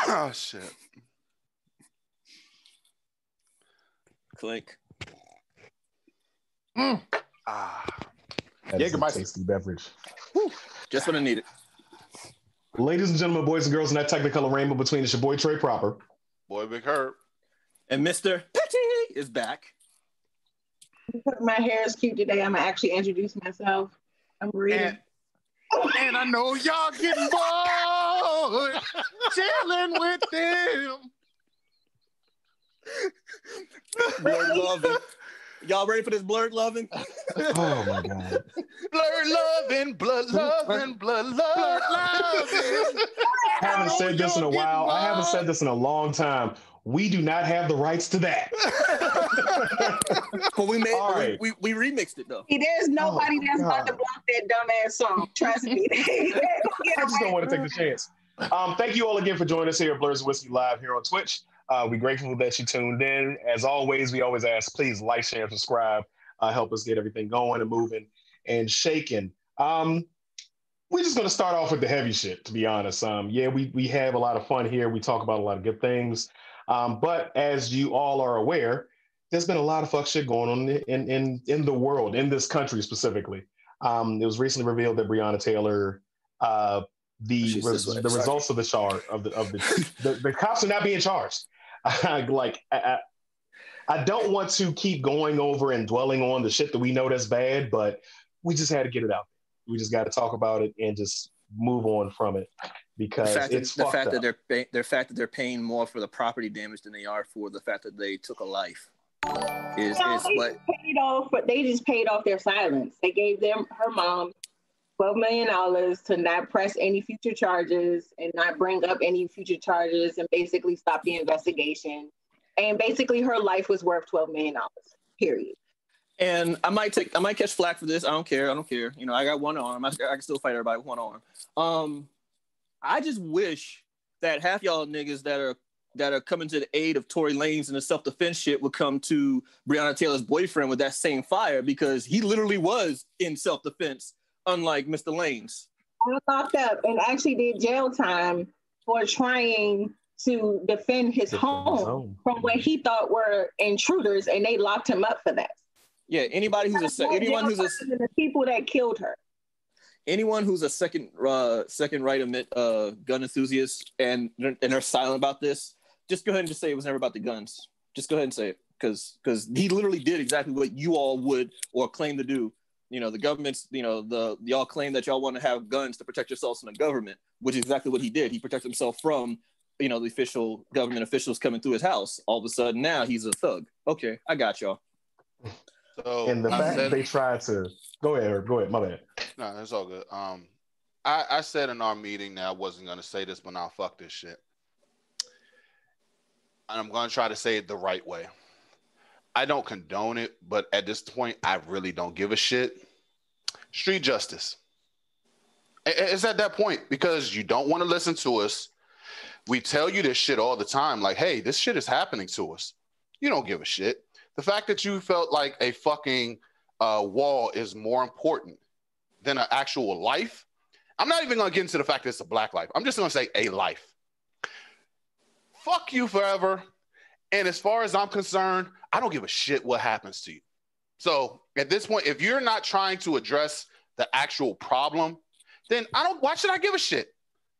Oh shit. Clink. That is a Jägermeister. tasty beverage. Whew. Just what I needed. Ladies and gentlemen, boys and girls, in that technicolor rainbow between, it's your boy Trey Proper. Boy Big Herb. And Mr. Petty is back. My hair is cute today. I'm gonna actually introduce myself. I'm Rita. And I know y'all getting bored chilling with them. Blerd Lovin. Y'all ready for this Blerd Lovin? Oh my God. Blerd Lovin, blood loving, blood loving. I haven't said this in a while. I haven't said this in a long time. We do not have the rights to that. But we made right. we remixed it though. There's nobody that's about to block that dumbass song. Trust me. I just don't want to take the chance. Thank you all again for joining us here at Blerds Whiskey Live here on Twitch. We're grateful that you tuned in. As always, we always ask, please like, share, and subscribe. Help us get everything going and moving and shaking. We're just going to start off with the heavy shit, to be honest. Yeah, we have a lot of fun here. We talk about a lot of good things. But as you all are aware, there's been a lot of fuck shit going on in the world, in this country specifically. It was recently revealed that Breonna Taylor, the results of the charge of the cops are not being charged. I don't want to keep going over and dwelling on the shit that we know that's bad, but we just had to get it out. We just got to talk about it and just move on from it because the fact that they're paying more for the property damage than they are for the fact that they took a life is what they just paid off their silence. They gave her mom $12 million to not press any future charges and not bring up any future charges and basically stop the investigation. And basically her life was worth $12 million, period. And I might catch flack for this. I don't care. You know, I got one arm. I can still fight everybody with one arm. I just wish that half y'all niggas that are coming to the aid of Tory Lanez and the self-defense shit would come to Breonna Taylor's boyfriend with that same fire, because he literally was in self-defense, unlike Mr. Lanez. I was locked up and actually did jail time for trying to defend his home from what he thought were intruders, and they locked him up for that. Yeah, anyone who's the people that killed her. Anyone who's a second right gun enthusiast and they're silent about this, just go ahead and just say it was never about the guns. Just go ahead and say it, because he literally did exactly what you all would or claim to do. You know, the government's, y'all claim that y'all want to have guns to protect yourselves from the government, which is exactly what he did. He protected himself from, the official government officials coming through his house. All of a sudden now he's a thug. Okay, I got y'all. So and the fact that they tried to go ahead, my bad. No, it's all good. I said in our meeting that I wasn't gonna say this, but now fuck this shit. And I'm gonna try to say it the right way. I don't condone it, but at this point, I really don't give a shit. Street justice. It's at that point because you don't want to listen to us. We tell you this shit all the time, like, hey, this shit is happening to us. You don't give a shit. The fact that you felt like a fucking wall is more important than an actual life. I'm not even going to get into the fact that it's a black life. I'm just going to say a life. Fuck you forever. And as far as I'm concerned, I don't give a shit what happens to you. So at this point, if you're not trying to address the actual problem, then why should I give a shit?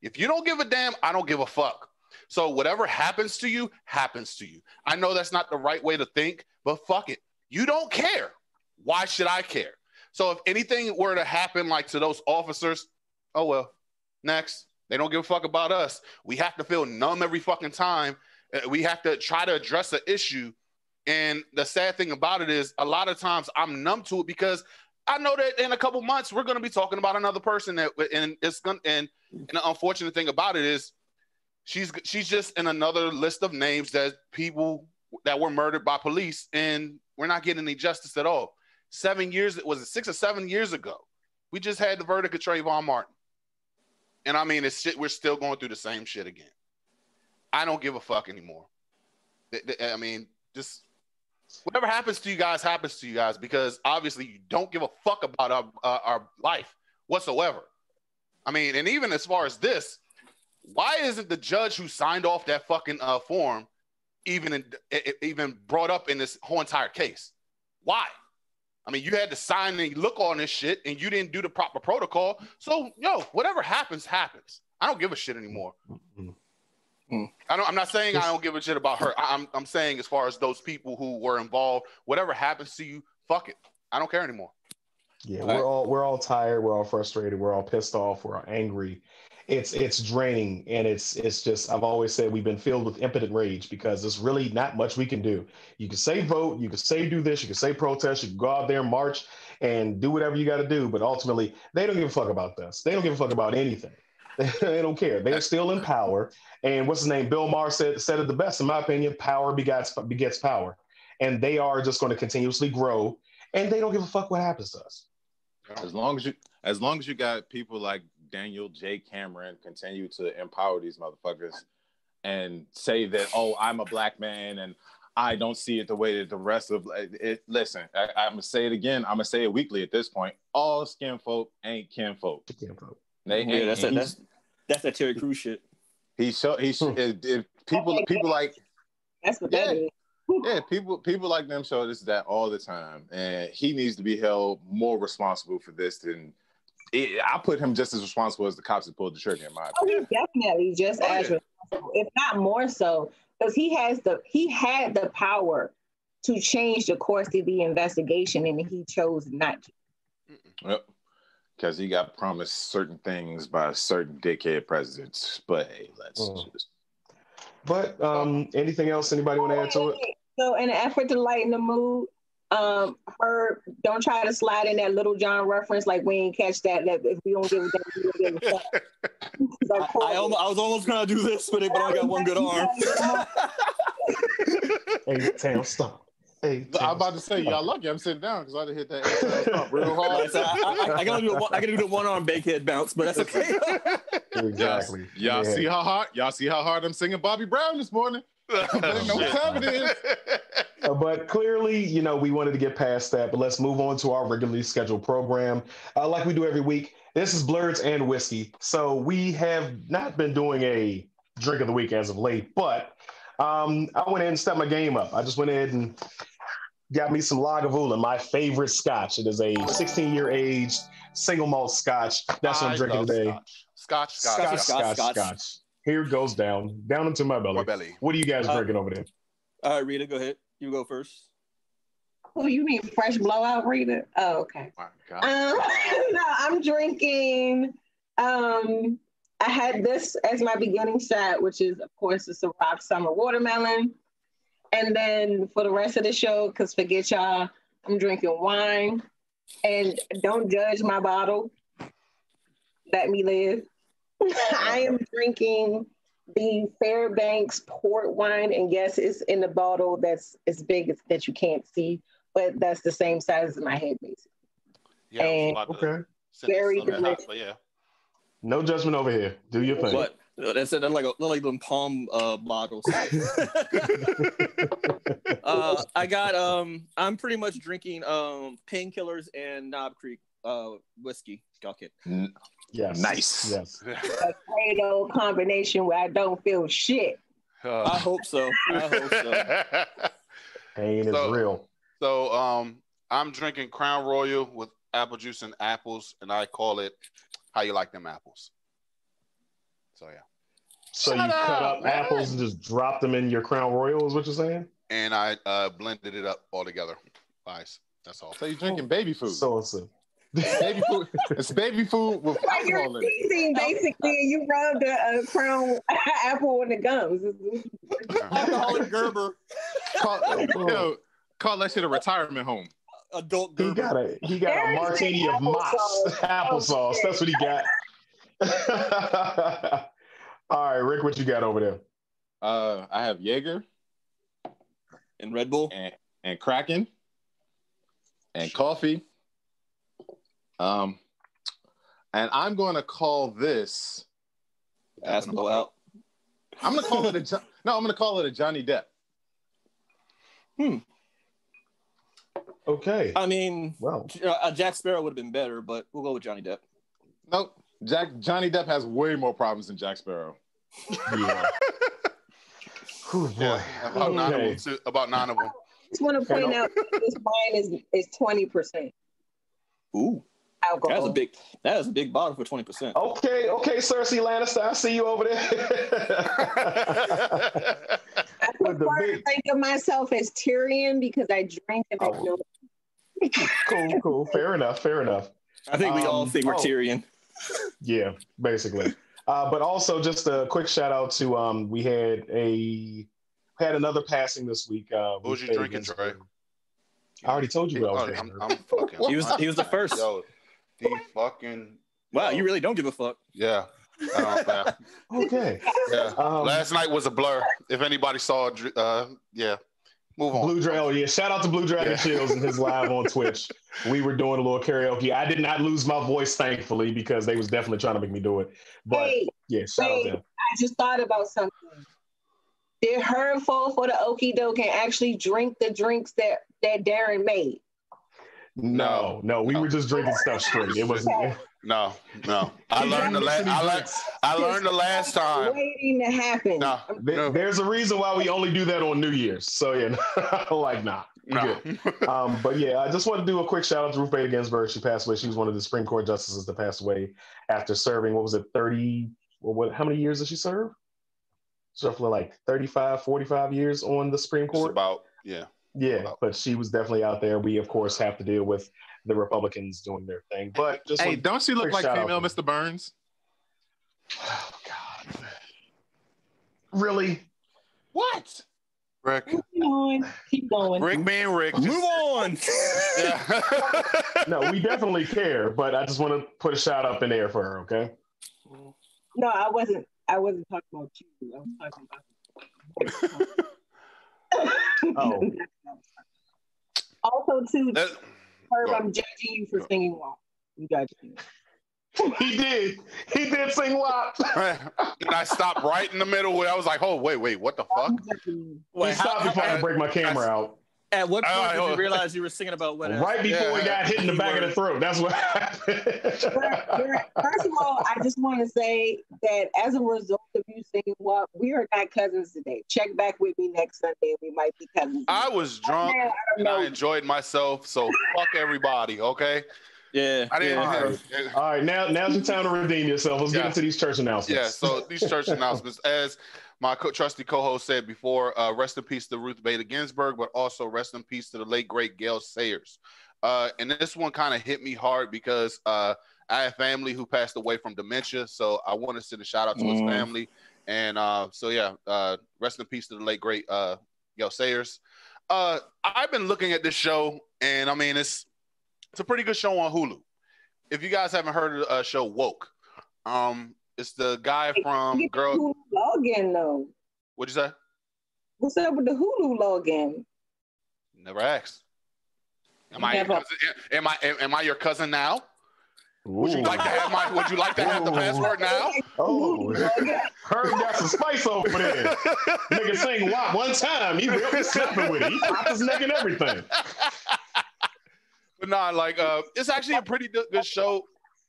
If you don't give a damn, I don't give a fuck. So whatever happens to you, happens to you. I know that's not the right way to think, but fuck it. You don't care. Why should I care? So if anything were to happen like to those officers, oh well, next. They don't give a fuck about us. We have to feel numb every fucking time. We have to try to address the issue. And the sad thing about it is a lot of times I'm numb to it because I know that in a couple months we're going to be talking about another person and the unfortunate thing about it is she's just in another list of names that people that were murdered by police, and we're not getting any justice at all. 7 years, was it 6 or 7 years ago? We just had the verdict of Trayvon Martin. And I mean, it's shit, we're still going through the same shit again. I don't give a fuck anymore. I mean, just whatever happens to you guys because obviously you don't give a fuck about our life whatsoever. I mean, and even as far as this, why isn't the judge who signed off that fucking form even brought up in this whole entire case? Why? I mean, you had to sign and look on this shit, and you didn't do the proper protocol. So, whatever happens, happens. I don't give a shit anymore. I'm not saying I don't give a shit about her. I'm saying as far as those people who were involved, whatever happens to you, fuck it. I don't care anymore. Yeah, we're all tired. We're all frustrated. We're all pissed off. We're all angry. It's draining, and it's just, I've always said we've been filled with impotent rage because there's really not much we can do. You can say vote, you can say do this, you can say protest, you can go out there and march and do whatever you got to do, but ultimately they don't give a fuck about this. They don't give a fuck about anything. They don't care. They're still in power. And what's his name? Bill Maher said it the best, in my opinion. Power begets power, and they are just going to continuously grow, and they don't give a fuck what happens to us. As long as you got people like Daniel J. Cameron continue to empower these motherfuckers and say that, oh, I'm a black man and I don't see it the way that the rest of it. Listen, I'm gonna say it again. I'm gonna say it weekly at this point. All skin folk ain't kin folk. That's that Terry Crews shit. People like that's what that is. Yeah, people like them show this that all the time, and he needs to be held more responsible for this than I put him just as responsible as the cops that pulled the trigger. In my opinion, he's definitely just as responsible, if not more so, because he had the power to change the course of the investigation, and he chose not to. Yep. Because he got promised certain things by certain dickhead presidents. But hey, let's just. But anything else anybody want to add to it? So in an effort to lighten the mood, her don't try to slide in that Little John reference like we ain't catch that if we don't give a damn, we don't give a fuck. I was almost gonna do this with it, but I got one good arm. Hey, Tam, stop. Hey, I'm about to say, y'all lucky I'm sitting down because I done hit that real hard. I gotta do the one arm bankhead bounce, but that's okay. Exactly. Y'all see how hard I'm singing Bobby Brown this morning? Know what time it is. But clearly, we wanted to get past that. But let's move on to our regularly scheduled program, like we do every week. This is Blerds and Whiskey. So we have not been doing a drink of the week as of late, but I went ahead and stepped my game up. I just went ahead and got me some Lagavulin, my favorite scotch. It is a 16-year aged single malt scotch. That's what I'm drinking today. Scotch. Here goes down into my belly. What are you guys drinking over there? All right, Rita, go ahead. You go first. Oh, you mean fresh blowout, Rita? Oh, okay. My God. No, I'm drinking. I had this as my beginning shot, which is, of course, it's a Rock Summer Watermelon. And then for the rest of the show, because forget y'all, I'm drinking wine. And don't judge my bottle. Let me live. I am drinking the Fairbanks port wine. And yes, it's in the bottle that's as big as that you can't see, but that's the same size as my head, basically. Yeah, and okay. Very delicious. But yeah. No judgment over here. Do your thing. What? That's like them palm bottles. I got I'm pretty much drinking Painkillers and Knob Creek whiskey. Okay. Yes. Nice. Yes. A great old combination where I don't feel shit. I hope so. Pain is real. So I'm drinking Crown Royal with apple juice and apples, and I call it How You Like Them Apples. So yeah. So you cut up apples and just drop them in your Crown Royal, is what you're saying? And I blended it up all together. Nice. That's all. So you're drinking baby food. So baby food. It's baby food with alcohol in it. Basically, you rubbed a Crown apple in the gums. Alcoholic Gerber. Call that shit a retirement home. Adult Gerber. He got a martini of Mott's applesauce. That's what he got. All right, Rick, what you got over there? I have Jaeger and Red Bull and Kraken and coffee. And I'm going to call this. Ass blow out. I'm going to call it I'm going to call it a Johnny Depp. Okay. I mean, well, Jack Sparrow would have been better, but we'll go with Johnny Depp. Nope. Johnny Depp has way more problems than Jack Sparrow. Yeah. Oh boy. Yeah, about nine of them. About 9 of them. I just want to point out that this wine is 20%. Ooh. Alcohol. That is a big bottle for 20%. Okay, Cersei Lannister, I see you over there. I prefer to think of myself as Tyrion because I drink and I know. Cool. Fair enough. I think we all think we're Tyrion. Yeah, basically. But also just a quick shout out to we had another passing this week. What was you drinking, Trey? I already told you what I was drinking. I'm fucking. He was the first. Yo, the fucking. Wow, you really don't give a fuck. Yeah. Okay. Yeah. Last night was a blur. If anybody saw, yeah. Move on. Blue Dragon. Yeah. Shout out to Blue Dragon Chills and his live on Twitch. We were doing a little karaoke. I did not lose my voice, thankfully, because they was definitely trying to make me do it. But shout out to them. I just thought about something. Did her fall for the okie doke and actually drink the drinks that Darren made? No. We were just drinking stuff straight. It wasn't. No. I learned the last time. Waiting to happen. No. There's a reason why we only do that on New Year's. So yeah, nah. Good. But yeah, I just want to do a quick shout out to Ruth Bader Ginsburg. She passed away. She was one of the Supreme Court justices that passed away after serving, 30? How many years did she serve? So for like 35, 45 years on the Supreme Court. But she was definitely out there. We of course have to deal with the Republicans doing their thing. But just don't she look like female Mr. Burns? Oh God. Really? What? Rick. Keep going. Rick being Rick. Move on. Yeah. No, we definitely care, but I just want to put a shout up in there for her, okay? No, I wasn't talking about you. I was talking about Also, too, Herb, I'm judging you for singing WAP. You judging me. He did sing WAP. And I stopped right in the middle where I was like, oh, wait, what the fuck? He stopped before I break my camera out. At what point did you realize you were singing about what? Right before he got hit in the back of the throat. That's what happened. First of all, I just want to say that as a result of you singing WAP, we are not cousins today. Check back with me next Sunday and we might be cousins. I was drunk and I enjoyed myself, so fuck everybody, okay? Yeah. I didn't. All right, now's your time to redeem yourself. Let's get into these church announcements. Yeah, so these church announcements, as my trusty co-host said before, rest in peace to Ruth Bader Ginsburg, but also rest in peace to the late, great Gail Sayers. And this one kind of hit me hard because I have family who passed away from dementia, so I want to send a shout out to his family. And rest in peace to the late, great Gail Sayers. I've been looking at this show, and I mean, it's a pretty good show on Hulu. If you guys haven't heard of the show Woke, it's the guy from Girl. Hulu login though. What'd you say? What's up with the Hulu login? Never asked. Am I your cousin now? Would you like to have the password now? Oh, Herb got some spice over there. Nigga sing WAP one time. He really sleeping with it. He popped his neck and everything. But nah, it's actually a pretty good show.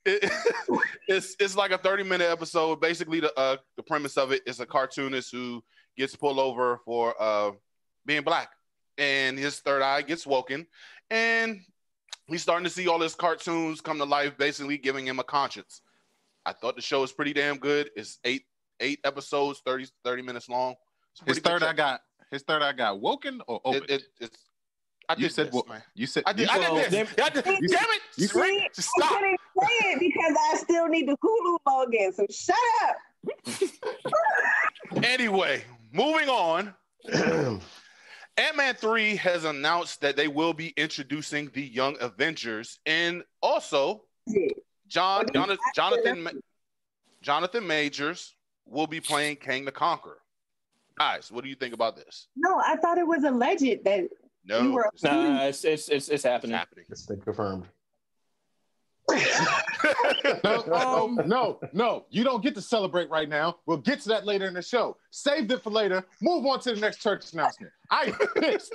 It's like a 30-minute episode. Basically, the premise of it is a cartoonist who gets pulled over for being black, and his third eye gets woken, and he's starting to see all his cartoons come to life, basically giving him a conscience. I thought the show was pretty damn good. It's eight episodes, 30 minutes long. His third eye got woken or opened? You said this. I did this. Damn it! Just stop. I couldn't say it because I still need the Hulu login. So shut up. Anyway, moving on. Ant-Man 3 has announced that they will be introducing the Young Avengers, and also Jonathan Majors will be playing Kang the Conqueror. Guys, what do you think about this? No, I thought it was alleged that. No, it's happening. It's been confirmed. No. You don't get to celebrate right now. We'll get to that later in the show. Saved it for later. Move on to the next church announcement. I am pissed.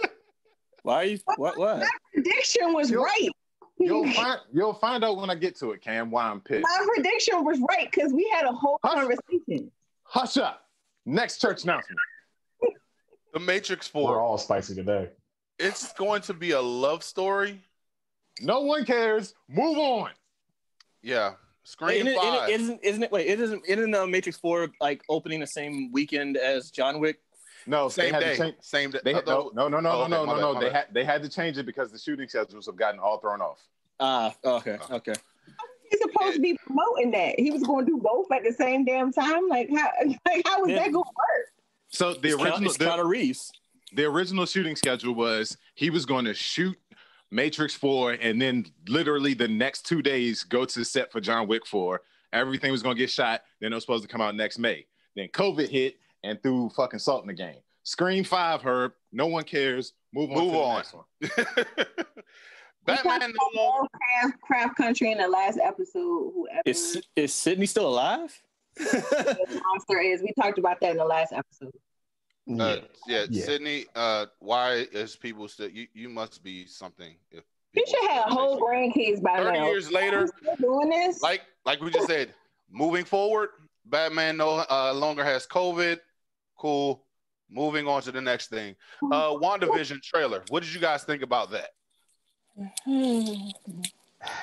Why are you? What? My prediction was right. You'll find out when I get to it, Cam, why I'm pissed. My prediction was right because we had a whole conversation. Hush up. Next church announcement. The Matrix 4. We're all spicy today. It's going to be a love story. No one cares. Move on. Yeah. Scream 5. Isn't Matrix 4 like opening the same weekend as John Wick? No, Same day. Same day. No. They had to change it because the shooting schedules have gotten all thrown off. Okay. He's supposed to be promoting that. He was going to do both at the same damn time. Like how was that going to work? So the original Keanu Reeves. The original shooting schedule was he was going to shoot Matrix 4 and then literally the next 2 days go to the set for John Wick 4. Everything was going to get shot. Then it was supposed to come out next May. Then COVID hit and threw fucking salt in the game. Scream 5, Herb. No one cares. Move on. The next one. Batman Craft Country in the last episode. Whoever is Sydney still alive? the monster is. We talked about that in the last episode. Sydney. Why is people still? You must be something. If you should have whole grandkids by 30 now. years later, still doing this. Like we just said, moving forward, Batman no longer has COVID. Cool. Moving on to the next thing. WandaVision trailer. What did you guys think about that?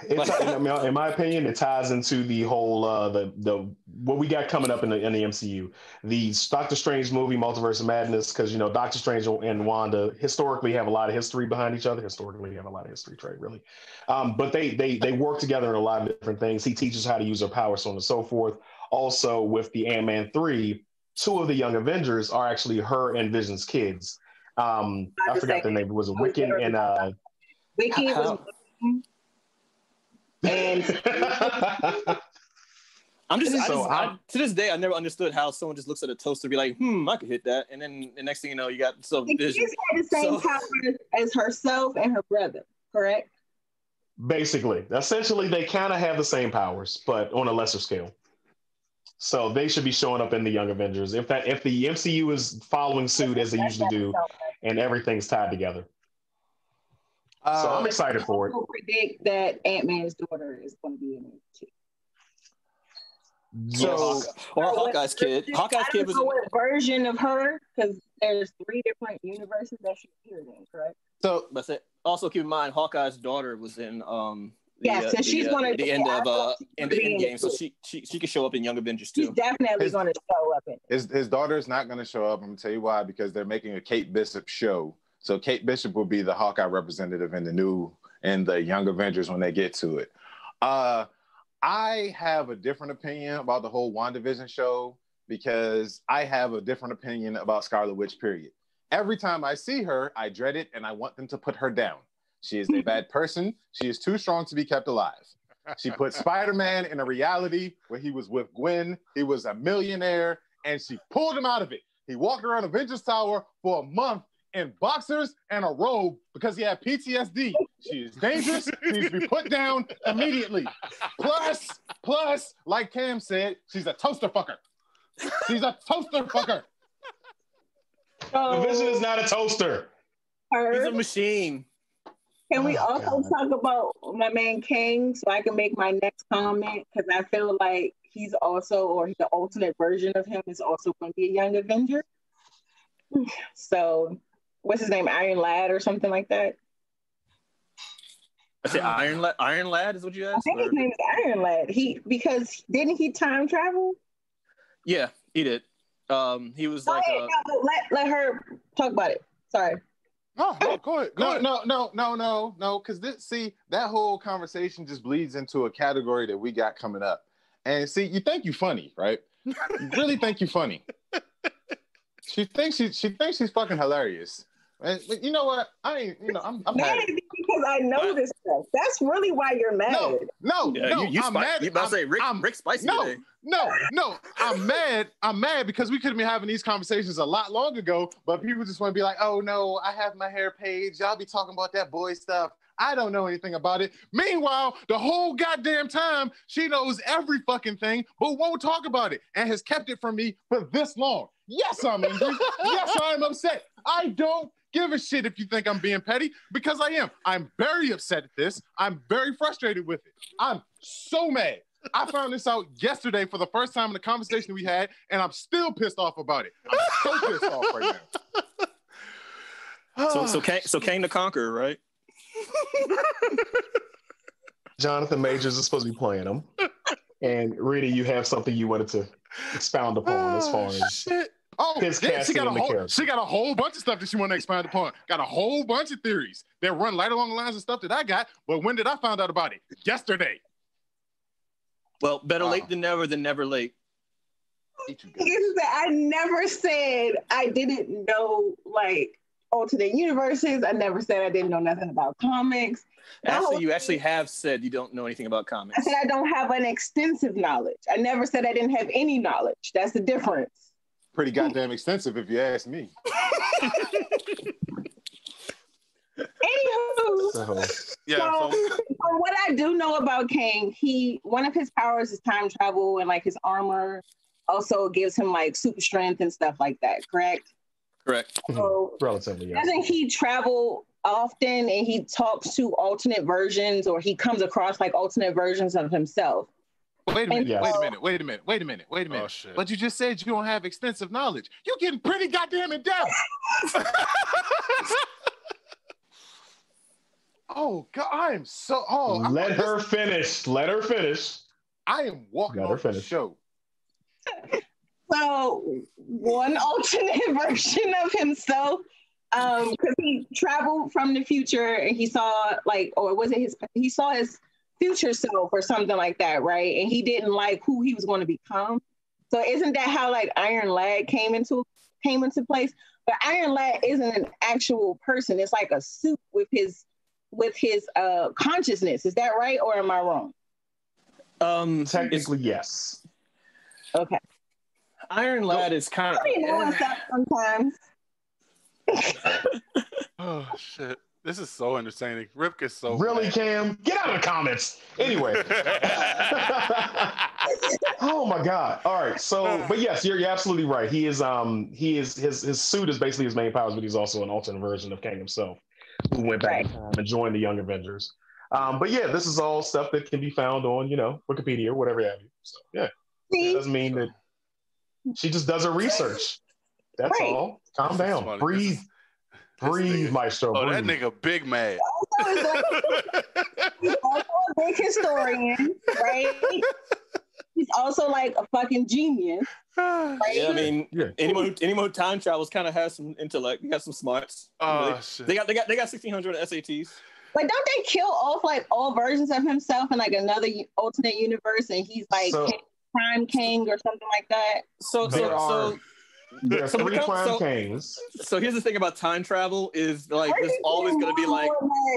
In my opinion, it ties into the whole the what we got coming up in the MCU. The Doctor Strange movie, Multiverse of Madness, because Doctor Strange and Wanda historically have a lot of history behind each other. Historically, have a lot of history, Trey, really. But they work together in a lot of different things. He teaches how to use her power, so on and so forth. Also, with the Ant-Man 3, 2 of the Young Avengers are actually her and Vision's kids. I forgot their name. Was it Wiccan and Wiccan was. And to this day, I never understood how someone just looks at a toaster and be like, I could hit that. And then the next thing you know, you got the kids had the same power as herself and her brother, correct? Basically. Essentially, they kind of have the same powers, but on a lesser scale. So they should be showing up in the Young Avengers. If the MCU is following suit as they usually do, and everything's tied together. So I'm excited for it. I predict that Ant-Man's daughter is going to be in it too. So, or Hawkeye's kid. Hawkeye's kid was what version of her? Because there's 3 different universes that she appeared in, correct? So, but also keep in mind, Hawkeye's daughter was in she's going to the end of in the end game, so she could show up in Young Avengers too. She's definitely going to show up in it. His daughter's not going to show up. I'm going to tell you why, because they're making a Kate Bishop show. So Kate Bishop will be the Hawkeye representative in the Young Avengers when they get to it. I have a different opinion about the whole WandaVision show because I have a different opinion about Scarlet Witch, period. Every time I see her, I dread it and I want them to put her down. She is a bad person. She is too strong to be kept alive. She put Spider-Man in a reality where he was with Gwen. He was a millionaire and she pulled him out of it. He walked around Avengers Tower for a month in boxers and a robe because he had PTSD. She is dangerous. She needs to be put down immediately. Plus, like Cam said, she's a toaster fucker. She's a toaster fucker. The Vision is not a toaster. He's a machine. Can we also talk about my man King so I can make my next comment? Because I feel like he's also, or the alternate version of him is also going to be a Young Avenger. So, what's his name? Iron Lad or something like that? I said Iron Lad is what you asked? I think his name is Iron Lad. Because didn't he time travel? Yeah, he did. He was let her talk about it. Sorry. No, go ahead. No, because that whole conversation just bleeds into a category that we got coming up. And see, you think you're funny, right? You really think you're funny. She thinks she's fucking hilarious. And you know what? I'm mad because I know this stuff. That's really why you're mad. No. I'm mad. You about to say Rick spicy today. No. I'm mad because we could have been having these conversations a lot long ago, but people just want to be like, oh no, I have my hair page. Y'all be talking about that boy stuff. I don't know anything about it. Meanwhile, the whole goddamn time, she knows every fucking thing, but won't talk about it and has kept it from me for this long. Yes, I'm angry. Yes, I'm upset. I don't give a shit if you think I'm being petty, because I am. I'm very upset at this. I'm very frustrated with it. I'm so mad. I found this out yesterday for the first time in the conversation we had, and I'm still pissed off about it. I'm so pissed off right now. So Kang the Conqueror, right? Jonathan Majors is supposed to be playing him. And Rita, you have something you wanted to expound upon as far as shit. his casting in the character. She got a whole bunch of stuff that she want to expand upon. Got a whole bunch of theories that run right along the lines of stuff that I got. But when did I find out about it? Yesterday. Well, better late than never late. I never said I didn't know like alternate universes. I never said I didn't know nothing about comics. Actually, you actually have said you don't know anything about comics. I said I don't have an extensive knowledge. I never said I didn't have any knowledge. That's the difference. Pretty goddamn extensive, if you ask me. Anywho, so what I do know about Kang, one of his powers is time travel, and like his armor also gives him like super strength and stuff like that. Correct. So, relatively, yes. Doesn't he travel often and he talks to alternate versions, or he comes across like alternate versions of himself? Wait a minute. Oh, shit. But you just said you don't have extensive knowledge. You're getting pretty goddamn in depth. Oh God, I am so. Let her finish. I am walking off the show. So one alternate version of himself, because he traveled from the future and he saw he saw his future self or something like that, right? And he didn't like who he was going to become. So isn't that how like Iron Lad came into place? But Iron Lad isn't an actual person. It's like a suit with his consciousness. Is that right, or am I wrong? Technically, yes. Okay. Iron Lad is kind of sometimes. Oh shit. This is so entertaining. Ripk is so really mad. Cam. Get out of the comments. Anyway. Oh my God. All right. So, but yes, you're absolutely right. He is his suit is basically his main powers, but he's also an alternate version of Kang himself, who went back in time and joined the Young Avengers. But yeah, this is all stuff that can be found on, Wikipedia or whatever have you. So yeah. It doesn't mean that she just does her research. That's all. Calm down. Breathe. Breathe, Maestro. Oh, that nigga big mad. He's also a big historian, right? He's also like a fucking genius. Right? Yeah, I mean, anyone who time travels kind of has some intellect. You got some smarts. Shit. They got 1,600 SATs. But don't they kill off like all versions of himself in like another alternate universe, and he's like Prime King or something like that? There's 3 Prime Kings. So here's the thing about time travel is like there's always going to be like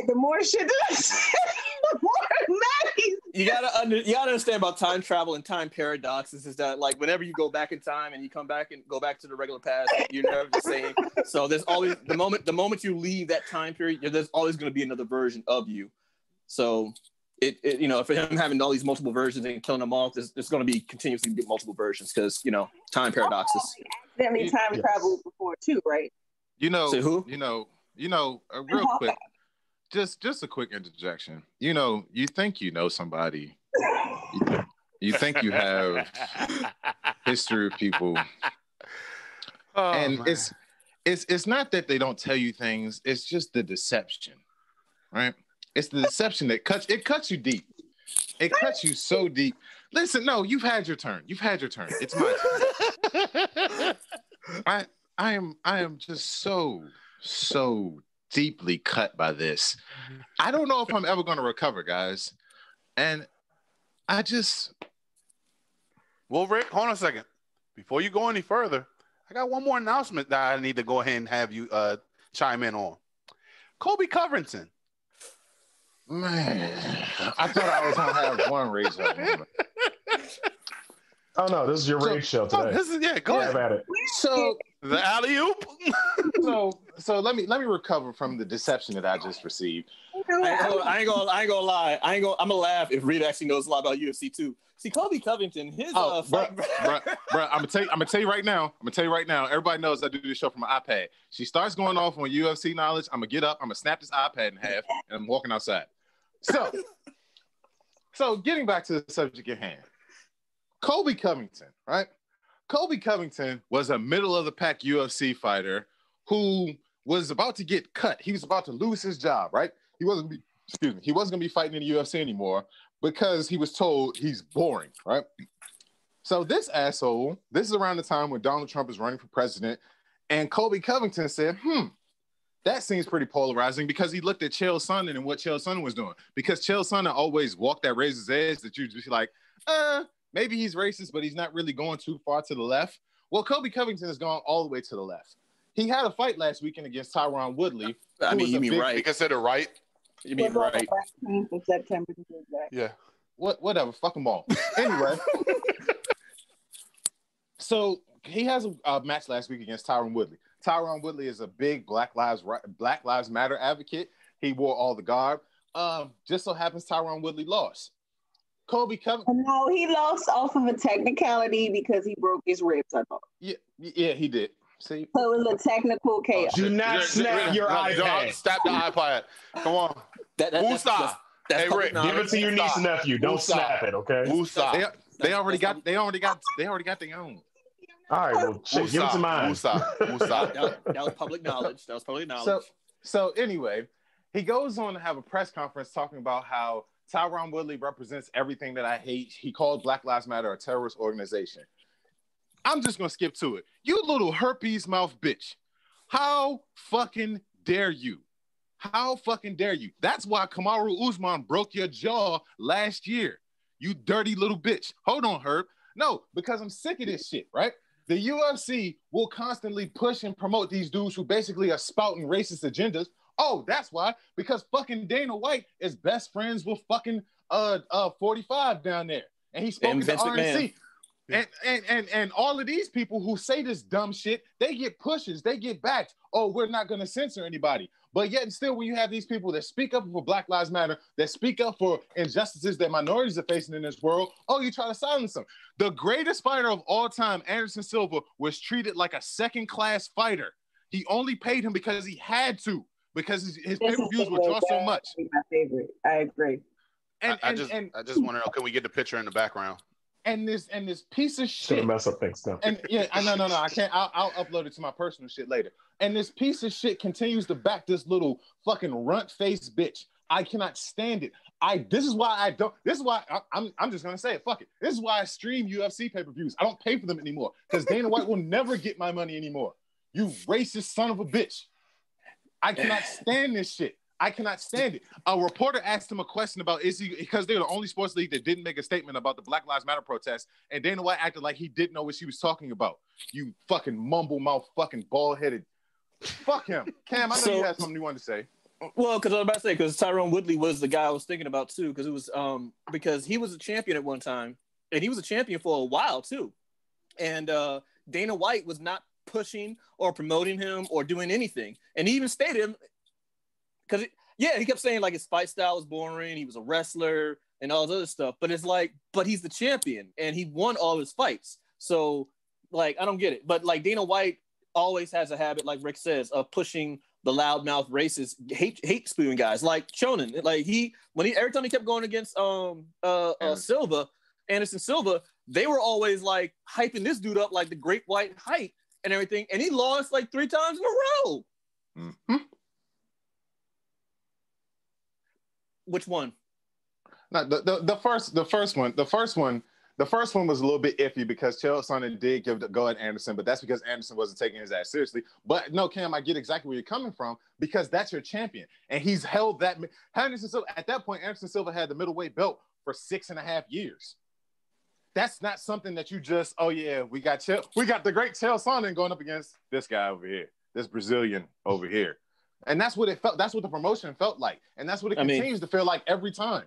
the more shit, the more mad. You gotta understand about time travel and time paradoxes is that like whenever you go back in time and you come back and go back to the regular past, you're never the same. So there's always the moment you leave that time period, there's always going to be another version of you. So it for him having all these multiple versions and killing them off, there's going to be continuously multiple versions because time paradoxes. Accidentally time traveled before too, right? So who? Real quick. Just a quick interjection. You think you know somebody. You think you have history of people. And it's not that they don't tell you things, it's just the deception. Right? It's the deception that cuts you deep. It cuts you so deep. Listen, no, you've had your turn. It's my turn. I am just so deeply cut by this. I don't know if I'm ever going to recover, guys. And I just... Well, Rick, hold on a second. Before you go any further, I got one more announcement that I need to go ahead and have you chime in on. Kobe Covington. Man, I thought I was going to have one rage moment. Oh no, this is your rage show today. Go ahead. At it. So the alley-oop. so let me recover from the deception that I just received. I ain't gonna lie. I'm gonna laugh if Rita actually knows a lot about UFC too. See, Kobe Covington, his fight. Bro, I'm gonna tell you right now. Everybody knows I do this show from my iPad. She starts going off on UFC knowledge. I'm gonna get up. I'm gonna snap this iPad in half, and I'm walking outside. So So getting back to the subject at hand, Colby Covington, right? Colby Covington was a middle of the pack UFC fighter who was about to get cut. He was about to lose his job, right? He wasn't gonna be fighting in the UFC anymore because he was told he's boring, right? So this asshole, this is around the time when Donald Trump is running for president, and Colby Covington said, that seems pretty polarizing, because he looked at Chael Sonnen and what Chael Sonnen was doing. Because Chael Sonnen always walked that razor's edge that you just like, maybe he's racist, but he's not really going too far to the left. Well, Colby Covington has gone all the way to the left. He had a fight last weekend against Tyron Woodley. I mean, you mean right. You consider right? You mean right. In September. Yeah. Whatever, fuck them all. Anyway. So he has a match last week against Tyron Woodley. Tyron Woodley is a big Black Lives Matter advocate. He wore all the garb. Just so happens Tyron Woodley lost. Colby Covington. No, he lost off of a technicality because he broke his ribs, I thought. Yeah, he did. See? So it was a technical chaos. Do not snap your iPad. Stop the iPad. Come on. That's Hey, Rick, give it to your niece and nephew. Don't snap it, okay? They already got their own. All right, well, shit, give it to mine. That was public knowledge. So anyway, he goes on to have a press conference talking about how Tyron Woodley represents everything that I hate. He called Black Lives Matter a terrorist organization. I'm just going to skip to it. You little herpes mouth bitch. How fucking dare you? How fucking dare you? That's why Kamaru Usman broke your jaw last year. You dirty little bitch. Hold on, Herb. No, because I'm sick of this shit, right? The UFC will constantly push and promote these dudes who basically are spouting racist agendas. Oh, that's why. Because fucking Dana White is best friends with fucking 45 down there. And he spoke to the RNC. And all of these people who say this dumb shit, they get pushes, they get backed. Oh, we're not going to censor anybody. But yet and still, when you have these people that speak up for Black Lives Matter, that speak up for injustices that minorities are facing in this world, oh, you try to silence them. The greatest fighter of all time, Anderson Silva, was treated like a second-class fighter. He only paid him because he had to, because his pay-per-views would draw so much. My favorite. I agree. I just want to know, can we get the picture in the background? And this piece of shit. Gonna mess up things, stuff. And yeah, no, I can't. I'll upload it to my personal shit later. And this piece of shit continues to back this little fucking runt face bitch. I cannot stand it. This is why I'm just gonna say it. Fuck it. This is why I stream UFC pay-per-views. I don't pay for them anymore because Dana White will never get my money anymore. You racist son of a bitch. I cannot stand this shit. I cannot stand it. A reporter asked him a question about because they're the only sports league that didn't make a statement about the Black Lives Matter protest, and Dana White acted like he didn't know what she was talking about. You fucking mumble mouth, fucking bald headed. Fuck him, Cam. I know you had something you wanted to say. Well, because I was about to say, because Tyron Woodley was the guy I was thinking about too, because it was because he was a champion at one time, and he was a champion for a while too, and Dana White was not pushing or promoting him or doing anything, and he even stated. Because, he kept saying, like, his fight style was boring, he was a wrestler, and all this other stuff. But it's like, but he's the champion, and he won all his fights. So, like, I don't get it. But, like, Dana White always has a habit, like Rick says, of pushing the loudmouth, racist, hate-spewing guys. Like, Shonen, like, every time he kept going against Silva, Anderson Silva, they were always, like, hyping this dude up like the great white hype and everything. And he lost, like, 3 times in a row. Mm-hmm. Which one? No, the first one was a little bit iffy because Chael Sonnen did give the go at Anderson, but that's because Anderson wasn't taking his ass seriously. But no, Cam, I get exactly where you're coming from because that's your champion, and he's held that. Anderson Silva at that point, Anderson Silva had the middleweight belt for 6.5 years. That's not something that you just we got the great Chael Sonnen going up against this guy over here, this Brazilian over here. And that's what it felt. That's what the promotion felt like, and that's what it continues to feel like every time.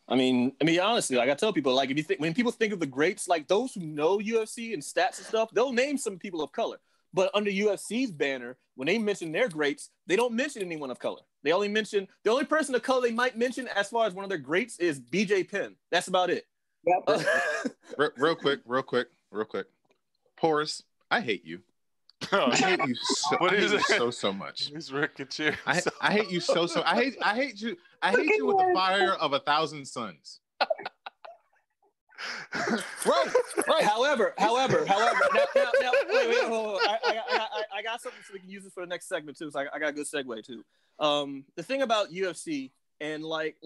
I mean, honestly, like I tell people, like when people think of the greats, like those who know UFC and stats and stuff, they'll name some people of color. But under UFC's banner, when they mention their greats, they don't mention anyone of color. They only mention the only person of color they might mention as far as one of their greats is BJ Penn. That's about it. Yep. Real quick. Porus, I hate you. I hate you so. What I hate is you it? so much. He's Rickettsier. I hate you so. I hate you. I hate you with the fire of 1,000 suns. Right. However, now, wait, hold on. I got something so we can use this for the next segment too. So I got a good segue too. The thing about UFC and like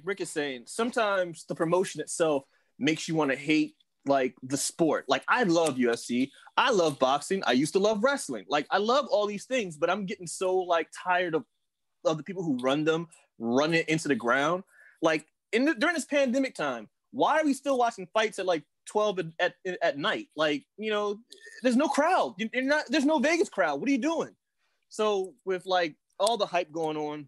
Rick is saying, sometimes the promotion itself makes you want to hate like the sport. Like I love UFC, I love boxing, I used to love wrestling. Like I love all these things, but I'm getting so like tired of the people who run it into the ground. Like during this pandemic time, why are we still watching fights at like 12 at night? Like, you know, there's no crowd. There's no Vegas crowd. What are you doing? So with like all the hype going on,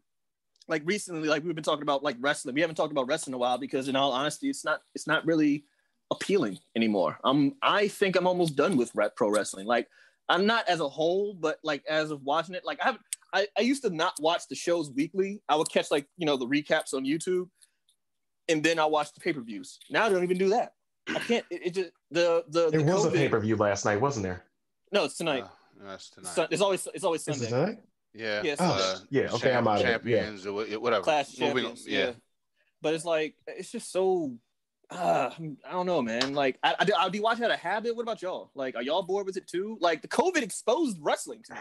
like recently, like we've been talking about like wrestling. We haven't talked about wrestling in a while because in all honesty, it's not really appealing anymore. I think I'm almost done with pro wrestling. Like I'm not as a whole, but like as of watching it, like I used to not watch the shows weekly. I would catch like, you know, the recaps on YouTube. And then I watch the pay-per-views. Now I don't even do that. I can't. It just there was a pay-per-view last night, wasn't there? No, it's tonight. It's tonight. It's always Sunday. Is it tonight? Yeah. Yes. Yeah. Okay, I'm out champions of it. Or whatever. Clash champions. Yeah. But it's like it's just so. I don't know, man. Like I'd be watching out of habit. What about y'all? Like, are y'all bored with it too? Like the COVID exposed wrestling to me.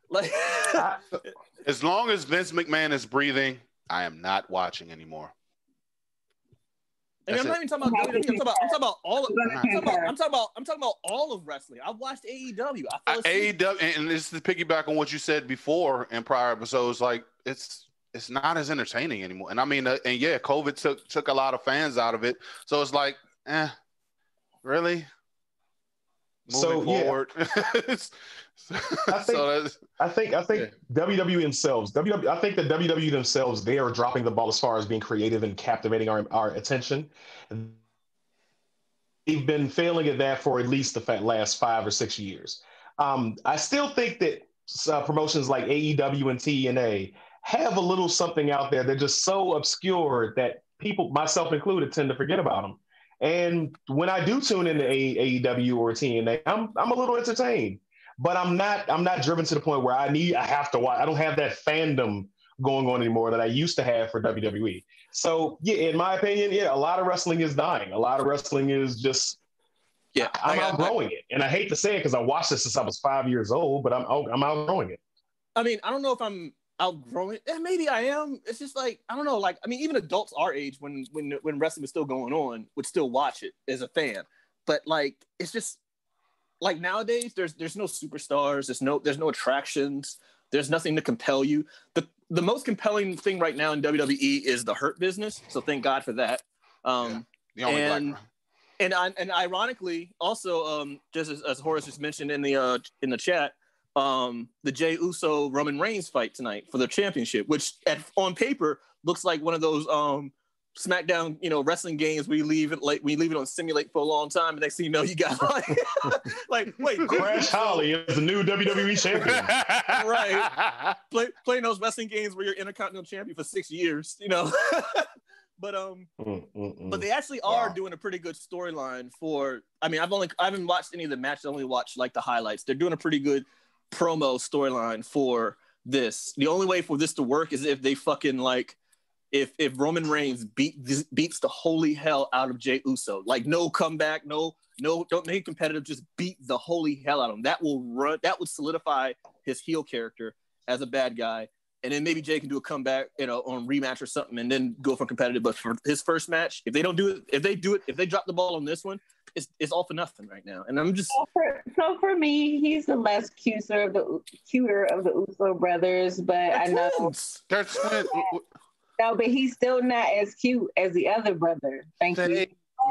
Like, as long as Vince McMahon is breathing, I am not watching anymore. And I'm not even talking about WWE. I'm talking about all of. I'm talking about all of wrestling. I watched AEW. AEW, and this is to piggyback on what you said before in prior episodes. Like it's not as entertaining anymore. And I mean, and yeah, COVID took a lot of fans out of it. So it's like, really. Moving forward. I think WWE themselves. I think that WWE themselves, they are dropping the ball as far as being creative and captivating our attention. They've been failing at that for at least the last 5 or 6 years. I still think that promotions like AEW and TNA have a little something out there. They're just so obscure that people, myself included, tend to forget about them. And when I do tune into AEW or TNA, I'm a little entertained, but I'm not driven to the point where I have to watch. I don't have that fandom going on anymore that I used to have for WWE. So yeah, in my opinion, a lot of wrestling is dying. A lot of wrestling is just, I'm outgrowing it. And I hate to say it because I watched this since I was 5 years old, but I'm outgrowing it. I mean, I don't know if I'm outgrowing it. Maybe I am. It's just like, I don't know. Like, I mean, even adults our age, when wrestling was still going on, would still watch it as a fan. But like, it's just like nowadays, there's no superstars. There's no attractions. There's nothing to compel you. The most compelling thing right now in WWE is the Hurt Business. So thank God for that. The only black. And ironically, also, just as Horace just mentioned in the chat, the Jey Uso Roman Reigns fight tonight for the championship, which on paper looks like one of those SmackDown wrestling games where you leave it on simulate for a long time, and next thing you know you got like wait, Crash Holly is the new WWE champion, right? Playing those wrestling games where you're Intercontinental champion for 6 years, But but they actually are doing a pretty good storyline for. I mean, I haven't watched any of the matches. I only watched like the highlights. They're doing a pretty good promo storyline for this. The only way for this to work is if they fucking like if Roman Reigns beats the holy hell out of Jey Uso. Like no comeback, no, don't make it competitive. Just beat the holy hell out of him. That would solidify his heel character as a bad guy. And then maybe Jay can do a comeback, on rematch or something, and then go for competitive. But for his first match, if they drop the ball on this one, it's all for nothing right now. And I'm just so for me, he's the less cuter of the Uso brothers. But I know they're twins. No, but he's still not as cute as the other brother. Thank you.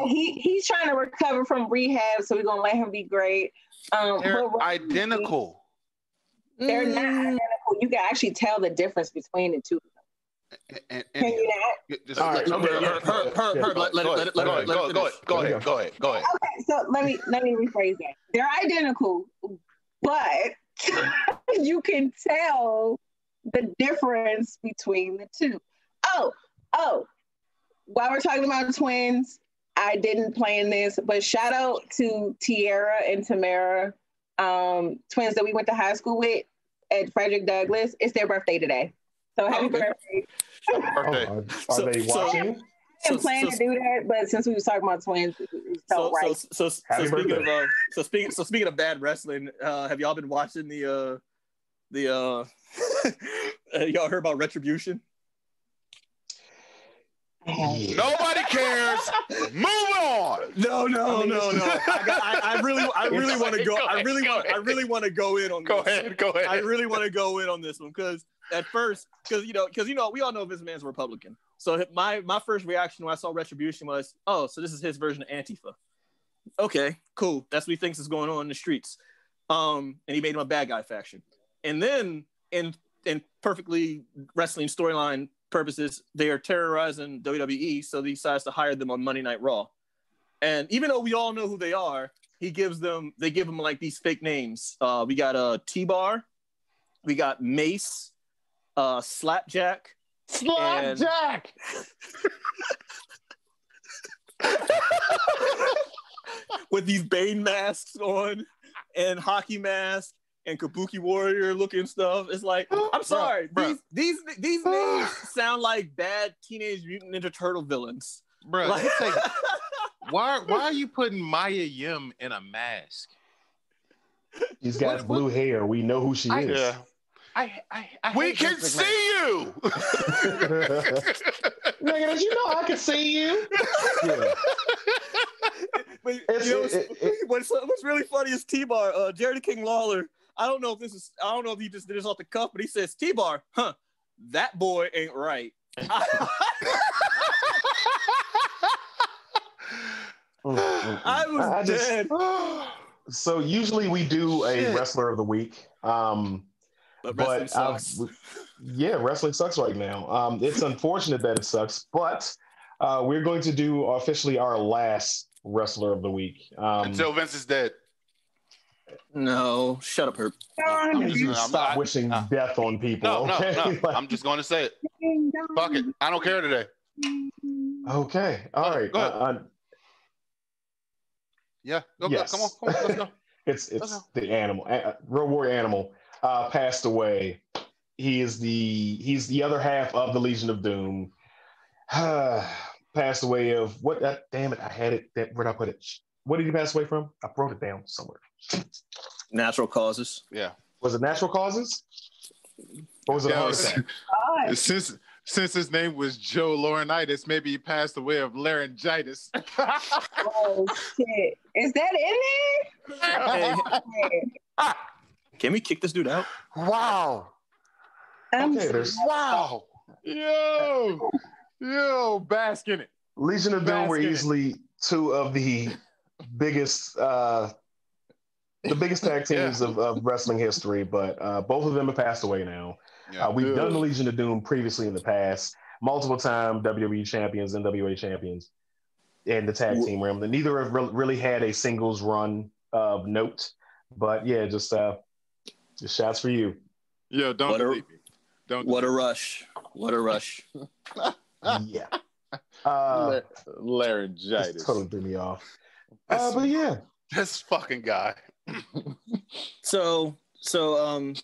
He's trying to recover from rehab, so we're gonna let him be great. They're identical. They're not identical. You can actually tell the difference between the two. Can you not? Go ahead. Okay, so let me rephrase that. They're identical, but you can tell the difference between the two. Oh, while we're talking about twins, I didn't plan this, but shout out to Tiara and Tamara twins that we went to high school with at Frederick Douglass. It's their birthday today. So happy birthday. Birthday. Are they watching? I didn't plan to do that, but since we was talking about twins, it felt right. Speaking of bad wrestling, have y'all been watching the y'all heard about Retribution? Nobody cares. Move on. No. I really want to go. I really want to go in on this. Go ahead. I really want to go in on this one because at first, because we all know Vince McMahon's a Republican. So my first reaction when I saw Retribution was, oh, so this is his version of Antifa. Okay, cool. That's what he thinks is going on in the streets. And he made him a bad guy faction. And then in perfectly wrestling storyline purposes, they are terrorizing WWE, so he decides to hire them on Monday Night Raw. And even though we all know who they are, they give them like these fake names. We got T-Bar, we got Mace, Slapjack. With these Bane masks on and hockey mask and Kabuki Warrior looking stuff. It's like, I'm sorry, these names sound like bad Teenage Mutant Ninja Turtle villains. Bro, like, why are you putting Maya Yim in a mask? She's got blue hair. We know who she is. Yeah. We can see you. Nigga, did you know I could see you? Yeah. What's really funny is T-Bar, Jerry King Lawler. I don't know if he just did this off the cuff, but he says, T-Bar, that boy ain't right. I was dead. So usually we do a wrestler of the week. But wrestling sucks. Wrestling sucks right now. It's unfortunate that it sucks, but we're going to do officially our last wrestler of the week. Until Vince is dead. No, shut up, Herb. I need you to stop wishing death on people. No. I'm just going to say it. Fuck it. I don't care today. Okay. All right. Go ahead. Go, come on. Let's go. It's the animal. Road Warrior Animal passed away. He's the other half of the Legion of Doom. Passed away of what? Damn it! I had it. Where'd I put it? What did he pass away from? I wrote it down somewhere. Natural causes. Yeah. Was it natural causes? Or was it a heart attack? Since his name was Joe Laurinaitis, maybe he passed away of laryngitis. Oh shit! Is that in there? Can we kick this dude out? Wow. Wow. Yo, bask in it. Legion of Doom were easily two of the biggest tag teams of wrestling history, but both of them have passed away now. Yeah, we've done the Legion of Doom previously in the past, multiple time WWE champions, NWA champions, in the tag team realm. Neither have really had a singles run of note, but yeah, just shots for you. Yo, don't delete me. What a rush. Yeah. Laryngitis. Totally threw me off. But yeah. This fucking guy. So since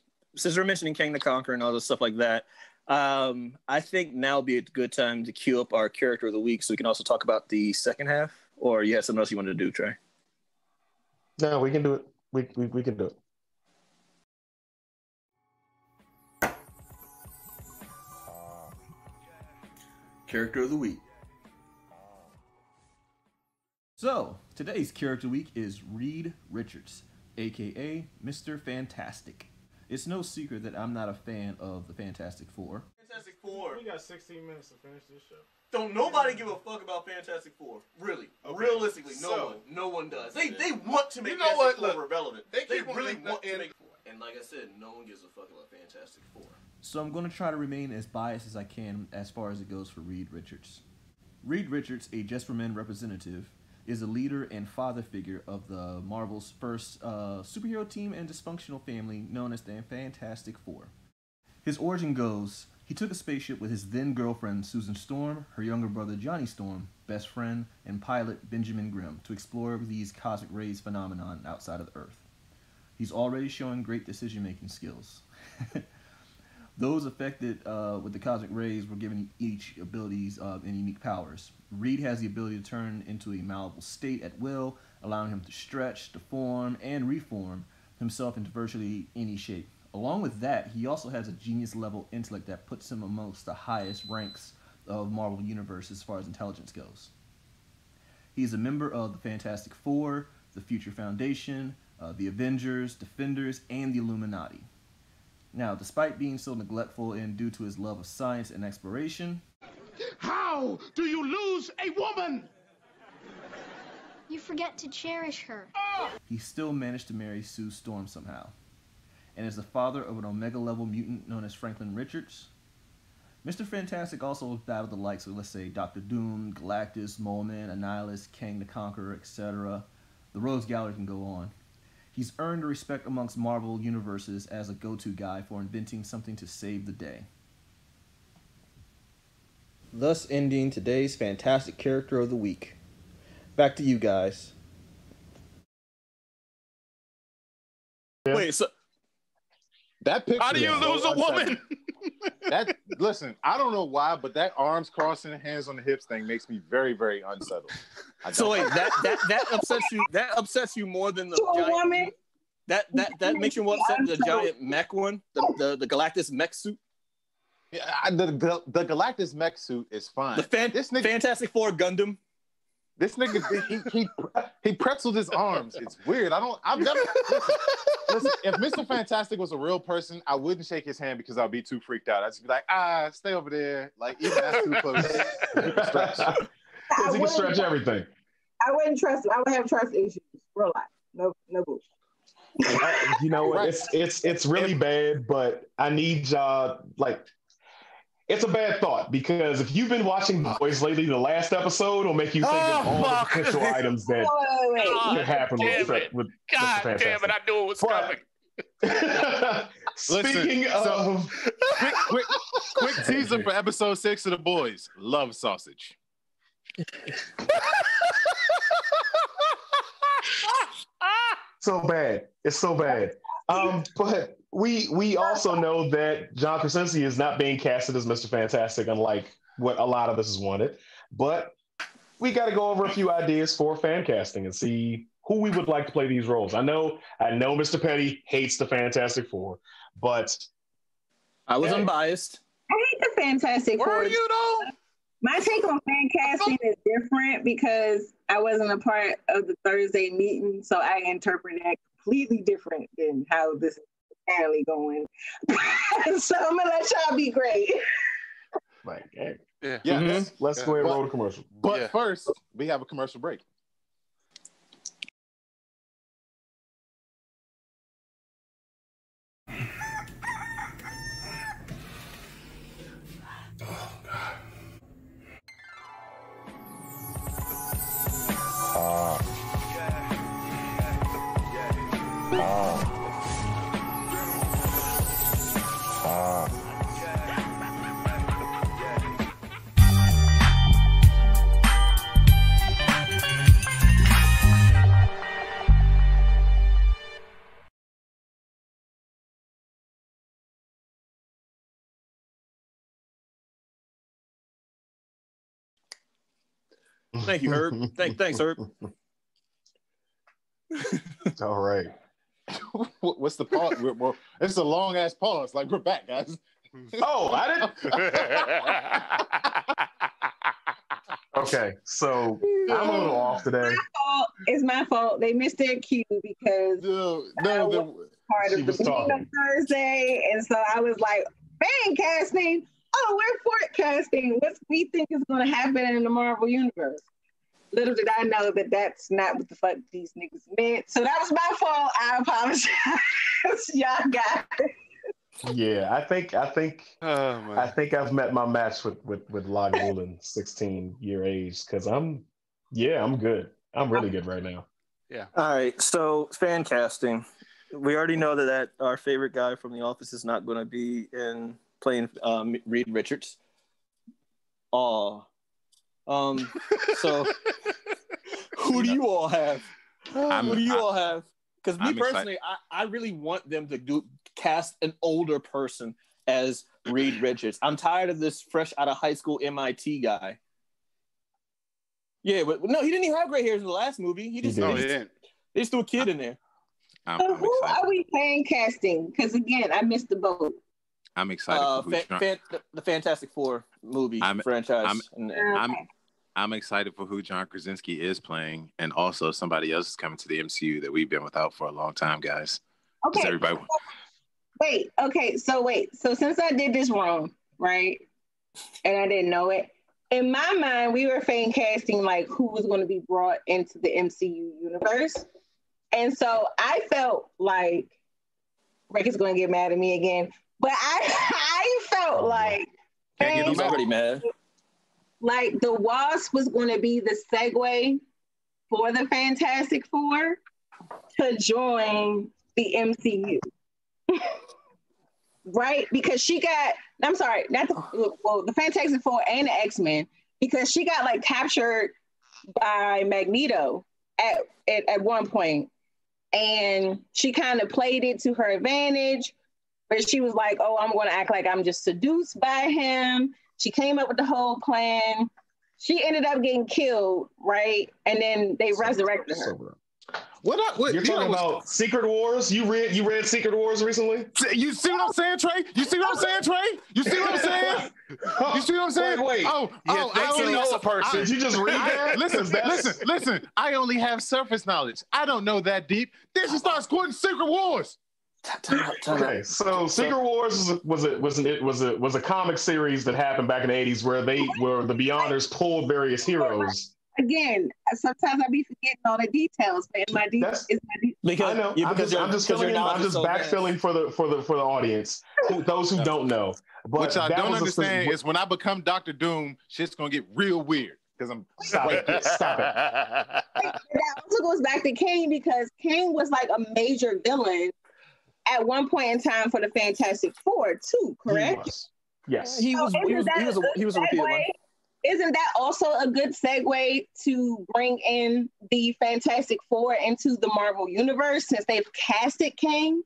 we're mentioning King the Conqueror and all this stuff like that, I think now would be a good time to queue up our character of the week so we can also talk about the second half. Or you have something else you want to do, Trey? No, we can do it. We can do it. Character of the week. So, today's character of the week is Reed Richards, aka Mr. Fantastic. It's no secret that I'm not a fan of the Fantastic Four. Fantastic Four. We got 16 minutes to finish this show. Don't nobody give a fuck about Fantastic Four. Really. Okay. Realistically, no one does. They want to make Fantastic Four relevant. They really want to make it. And like I said, no one gives a fuck about Fantastic Four. So I'm going to try to remain as biased as I can as far as it goes for Reed Richards. Reed Richards, a Just for Men representative, is a leader and father figure of the Marvel's first superhero team and dysfunctional family known as the Fantastic Four. His origin goes, he took a spaceship with his then-girlfriend Susan Storm, her younger brother Johnny Storm, best friend, and pilot Benjamin Grimm to explore these cosmic rays phenomenon outside of the Earth. He's already showing great decision-making skills. Those affected with the cosmic rays were given each abilities and unique powers. Reed has the ability to turn into a malleable state at will, allowing him to stretch, deform, and reform himself into virtually any shape. Along with that, he also has a genius-level intellect that puts him amongst the highest ranks of Marvel Universe as far as intelligence goes. He's a member of the Fantastic Four, the Future Foundation, the Avengers, Defenders, and the Illuminati. Now, despite being so neglectful and due to his love of science and exploration... How do you lose a woman? You forget to cherish her. He still managed to marry Sue Storm somehow, and is the father of an Omega-level mutant known as Franklin Richards. Mr. Fantastic also battled the likes of, let's say, Dr. Doom, Galactus, Mole Man, Annihilus, Kang the Conqueror, etc. The Rogues Gallery can go on. He's earned respect amongst Marvel universes as a go-to guy for inventing something to save the day. Thus ending today's Fantastic Character of the Week. Back to you guys. Wait, so That picture. How do you is so lose a woman? That listen, I don't know why, but that arms crossing and hands on the hips thing makes me very, very unsettled. so wait, that upsets you. That upsets you more than the To a giant. woman? That makes you more upset than the giant mech one, the Galactus mech suit. Yeah, the Galactus mech suit is fine. This nigga, Fantastic Four Gundam. This nigga, he pretzeled his arms. It's weird. I've never listen. If Mr. Fantastic was a real person, I wouldn't shake his hand because I'd be too freaked out. I'd just be like, stay over there. Like, even that's too close. You can stretch. Because he can stretch everything. I wouldn't trust him. I would have trust issues. Real life. No bullshit. You know, Right. it's really bad, but I need y'all, like, it's a bad thought because if you've been watching The Boys lately, the last episode will make you think of all the potential items that could happen with God Mr. damn it, I knew it was coming. Speaking of... quick teaser for episode 6 of The Boys. Love sausage. So bad. It's so bad. But we also know that John Krasinski is not being casted as Mr. Fantastic, unlike what a lot of us has wanted. But we got to go over a few ideas for fan casting and see who we would like to play these roles. I know Mr. Petty hates the Fantastic Four, but I was unbiased. I hate the Fantastic Four. Were you though? My take on fan casting is different because I wasn't a part of the Thursday meeting, so I interpret that completely different than how this is apparently going. So I'm gonna let y'all be great. like, hey. Yeah. Let's go ahead and roll the commercial. But first, we have a commercial break. Thank you, Herb. Thanks, Herb. All right. What's the pause? Well, it's a long ass pause. Like, we're back, guys. Oh, I didn't. Okay, so I'm a little off today. It's my fault. They missed their cue because part of the meeting on Thursday, and so I was like, fan casting. Oh, we're forecasting what we think is going to happen in the Marvel universe. Little did I know that that's not what the fuck these niggas meant. So that was my fault. I apologize. Y'all got it. Yeah, I think I've met my match with Log Woolen, 16-year age, because I'm good. I'm really good right now. Yeah. All right, so fan casting. We already know that our favorite guy from The Office is not going to be in playing Reed Richards. So who do you all have? Who do you all have? Because me personally, I really want them to cast an older person as Reed Richards. I'm tired of this fresh out of high school MIT guy. Yeah, but no, he didn't even have gray hairs in the last movie. He just threw a kid in there. So who are we fan casting? Because again, I missed the boat. I'm excited for the Fantastic Four movie franchise. I'm excited for who John Krasinski is playing, and also somebody else is coming to the MCU that we've been without for a long time, guys. Okay. Everybody... So since I did this wrong, right, and I didn't know it, in my mind, we were fan casting like who was going to be brought into the MCU universe. And so I felt like Rick is going to get mad at me again, but I felt like he's already mad. Like the Wasp was going to be the segue for the Fantastic Four to join the MCU. Right? Because she got, I'm sorry, the Fantastic Four and the X-Men, because she got like captured by Magneto at one point. And she kind of played it to her advantage, but she was like, oh, I'm going to act like I'm just seduced by him. She came up with the whole plan. She ended up getting killed, right? And then they resurrected her. You're talking about Secret Wars? You read Secret Wars recently? You see what I'm saying, Trey? You see what I'm saying, Trey? You see what I'm saying? You see what I'm saying? Wait. I only know a person. Did you just read that? Listen. I only have surface knowledge. I don't know that deep. Then she starts quoting Secret Wars. Okay, so Secret Wars was a comic series that happened back in the 80s where the Beyonders pulled various heroes. Again, sometimes I be forgetting all the details, but I'm just backfilling for the audience, those who don't know. But what y'all don't understand is when I become Dr. Doom, shit's gonna get real weird because I'm stop it. That also goes back to Kane, because Kane was like a major villain at one point in time for the Fantastic Four too, correct? Yes. He was a repeat one. Isn't that also a good segue to bring in the Fantastic Four into the Marvel Universe, since they've casted Kang?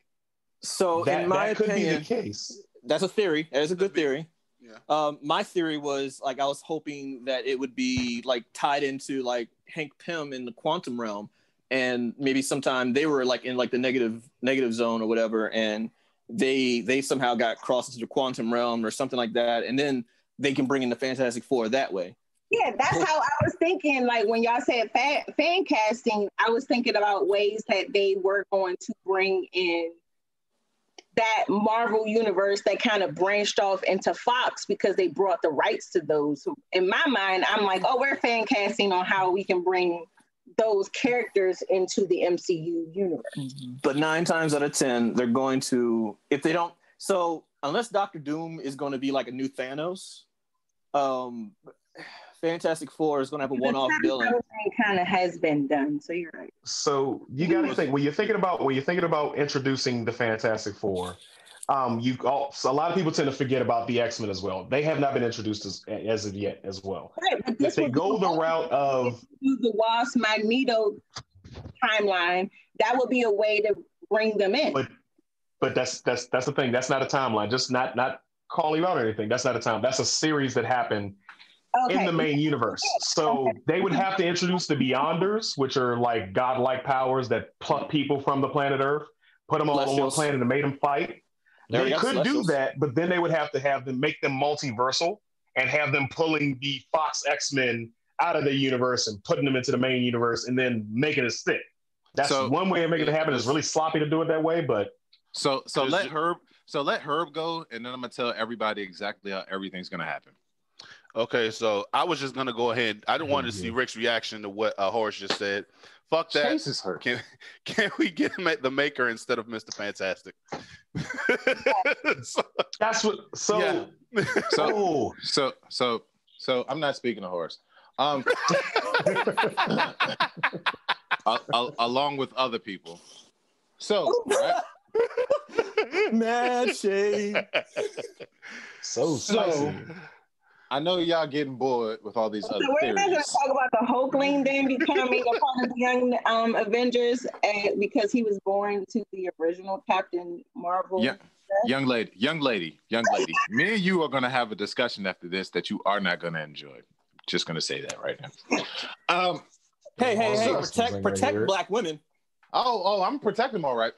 So in my opinion, be the case. That's a theory. That is a good theory. Yeah. My theory was like I was hoping that it would be like tied into like Hank Pym in the quantum realm, and maybe sometime they were like in like the negative zone or whatever, and they somehow got crossed into the quantum realm or something like that, and then they can bring in the Fantastic Four that way. Yeah, that's how I was thinking. Like when y'all said fan casting, I was thinking about ways that they were going to bring in that Marvel universe that kind of branched off into Fox, because they brought the rights to those. In my mind, I'm like, oh, we're fan casting on how we can bring those characters into the MCU universe. But 9 times out of 10, they're going to, if they don't, so unless Doctor Doom is going to be like a new Thanos, Fantastic Four is going to have a one-off villain. Kind of has been done, so you're right. So you got to think when you're thinking about introducing the Fantastic Four, a lot of people tend to forget about the X-Men as well. They have not been introduced as of yet as well. Right, but if they go the route of the Wasp Magneto timeline, that would be a way to bring them in. But that's the thing. That's not a timeline. Just not calling you out or anything. That's not a time. That's a series that happened in the main universe. So they would have to introduce the Beyonders, which are like godlike powers that pluck people from the planet Earth, put them all on one planet and made them fight. They could do that, but then they would have them make them multiversal and have them pulling the Fox X-Men out of the universe and putting them into the main universe and then making it stick. That's one way of making it happen. It's really sloppy to do it that way, but so let Herb go, and then I'm gonna tell everybody exactly how everything's gonna happen. Okay, so I was just gonna go ahead. I didn't want to see Rick's reaction to what Horace just said. Fuck that. Chases her. Can we get him at the Maker instead of Mr. Fantastic? That's what. So I'm not speaking to Horace. Along with other people. So, right? Mad shade. So I know y'all getting bored with all these other So we're not going to theories. talk about the Hulkling then becoming a part of the Young Avengers because he was born to the original Captain Marvel. Yeah. Young lady. Me and you are going to have a discussion after this that you are not going to enjoy. Just going to say that right now. Hey, protect black women. Oh, I'm protecting them all right.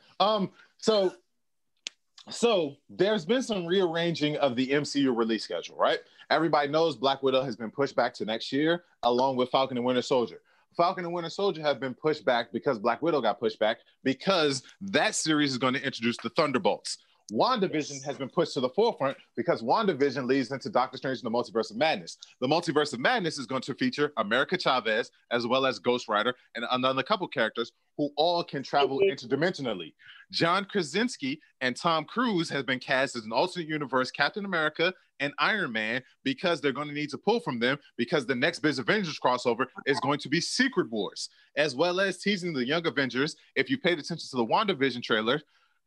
So there's been some rearranging of the MCU release schedule, right? Everybody knows Black Widow has been pushed back to next year, along with Falcon and Winter Soldier. Falcon and Winter Soldier have been pushed back because Black Widow got pushed back because that series is going to introduce the Thunderbolts. WandaVision has been pushed to the forefront because WandaVision leads into Doctor Strange and the Multiverse of Madness. The Multiverse of Madness is going to feature America Chavez as well as Ghost Rider and another couple characters who all can travel interdimensionally. John Krasinski and Tom Cruise has been cast as an alternate universe Captain America and Iron Man because they're going to need to pull from them because the next big Avengers crossover is going to be Secret Wars, as well as teasing the Young Avengers. If you paid attention to the WandaVision trailer,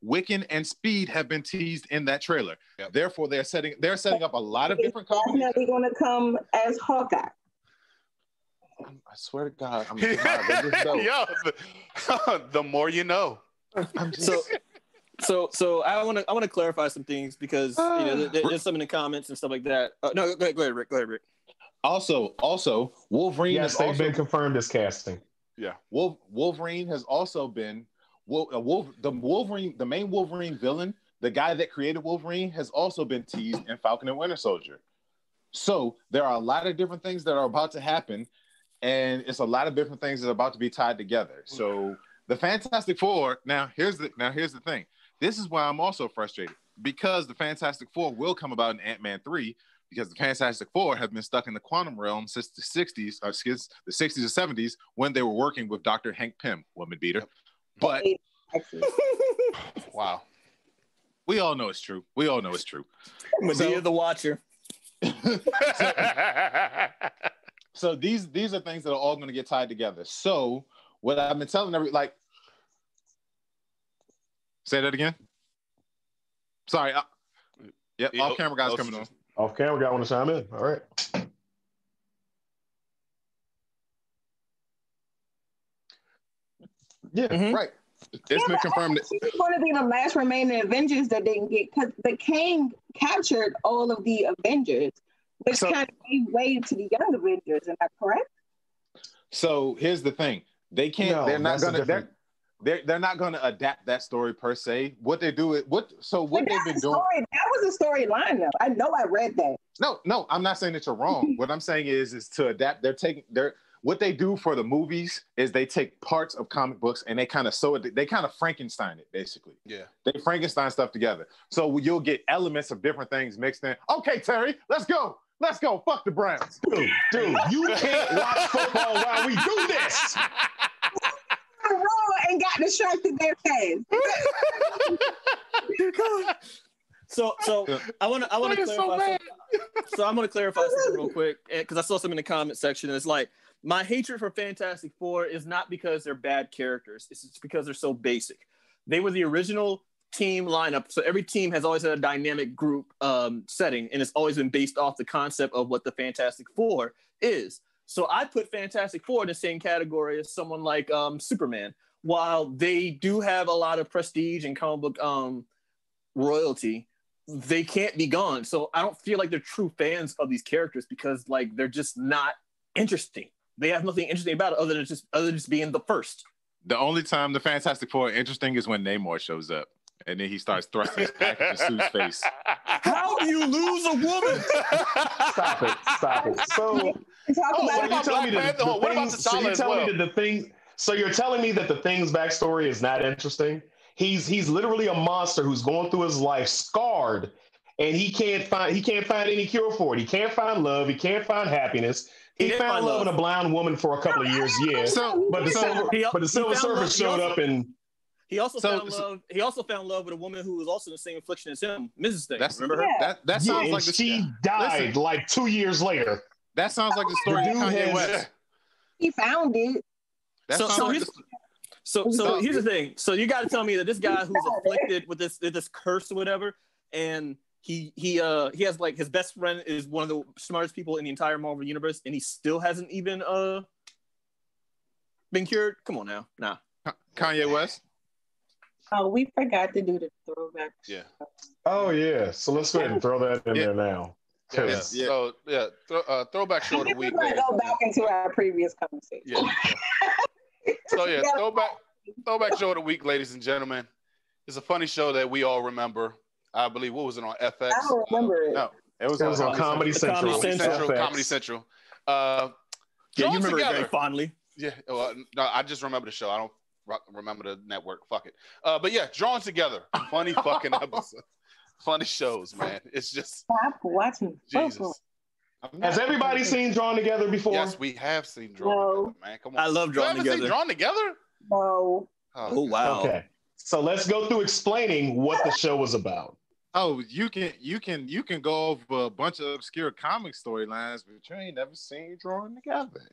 Wiccan and Speed have been teased in that trailer. Yep. Therefore, they're setting up a lot of different companies. Definitely going to come as Hawkeye. I swear to God, I'm the more you know. So I want to clarify some things because there's some in the comments and stuff like that. No, go ahead, Rick. Also, Wolverine. Yes, they've been confirmed as casting. Yeah, Wolverine has also been. The main Wolverine villain, the guy that created Wolverine, has also been teased in Falcon and Winter Soldier. So there are a lot of different things that are about to happen, and it's a lot of different things that are about to be tied together. So the Fantastic Four. Now here's the thing. This is why I'm also frustrated because the Fantastic Four will come about in Ant-Man 3 because the Fantastic Four have been stuck in the quantum realm since the 60s or 70s when they were working with Dr. Hank Pym, woman beater. But wow, we all know it's true. Medea the Watcher. So these are things that are all going to get tied together. So what I've been telling say that again. Sorry. Off camera guys coming on. Off camera guy want to chime in. All right. Yeah, right. It's been confirmed that he's going to be the last remaining Avengers that didn't get because the King captured all of the Avengers, which kind of gave way to the Young Avengers. Am I correct? So here's the thing: they can't. No, they're not going to. They're not going to adapt that story per se. What they do is what they've been doing. That was a storyline, though. I know I read that. No, I'm not saying that you're wrong. What I'm saying is to adapt. What they do for the movies is they take parts of comic books and they kind of they kind of Frankenstein it, basically. Yeah. They Frankenstein stuff together. So you'll get elements of different things mixed in. Okay, Terry, let's go. Fuck the Browns. Dude, you can't watch football while we do this. And got distracted there fast. So I want to clarify. So I'm going to clarify something real quick because I saw some in the comment section. And it's like my hatred for Fantastic Four is not because they're bad characters. It's just because they're so basic. They were the original team lineup. So every team has always had a dynamic group setting, and it's always been based off the concept of what the Fantastic Four is. So I put Fantastic Four in the same category as someone like Superman. While they do have a lot of prestige and comic book royalty, they can't be gone. So I don't feel like they're true fans of these characters because like they're just not interesting. They have nothing interesting about it other than just being the first. The only time the Fantastic Four are interesting is when Namor shows up. And then he starts thrusting his package in Sue's face. How do you lose a woman? Stop it. So you're telling me that the Thing's backstory is not interesting? He's literally a monster who's going through his life scarred, and he can't find any cure for it. He can't find love. He can't find happiness. He found love in a blind woman for a couple of years, but the Silver Surfer showed up and. He also found love. He also found love with a woman who was also in the same affliction as him, Mrs. Thing. Remember her? That sounds like she died like 2 years later. That sounds like the story of Kanye West. He found it. So here's the thing. So you got to tell me that this guy who's afflicted with this curse or whatever, and he has like his best friend is one of the smartest people in the entire Marvel universe, and he still hasn't even been cured. Come on now, nah. Kanye West. Oh, we forgot to do the throwback. Yeah. Oh yeah. So let's go ahead and throw that in there now. Yeah. So throwback show of the week. We're gonna go back into our previous conversation. Yeah. So yeah, throwback show of the week, ladies and gentlemen. It's a funny show that we all remember. I believe, what was it on FX? I don't remember it. No, it was on Comedy Central. Comedy Central. Yeah, you remember together. it very fondly. Yeah. Well, no, I just remember the show. I don't remember the network. Fuck it. But yeah, Drawn Together. Funny fucking episode. Funny shows, man. It's just Stop watching. Jesus. Has everybody seen Drawn Together before? Yes, we have seen Drawn Together, man. Come on. I love Drawn Together. Seen Drawn Together? No. Oh wow. Okay. So let's go through explaining what the show was about. Oh, you can go over a bunch of obscure comic storylines, but you ain't never seen Drawn Together.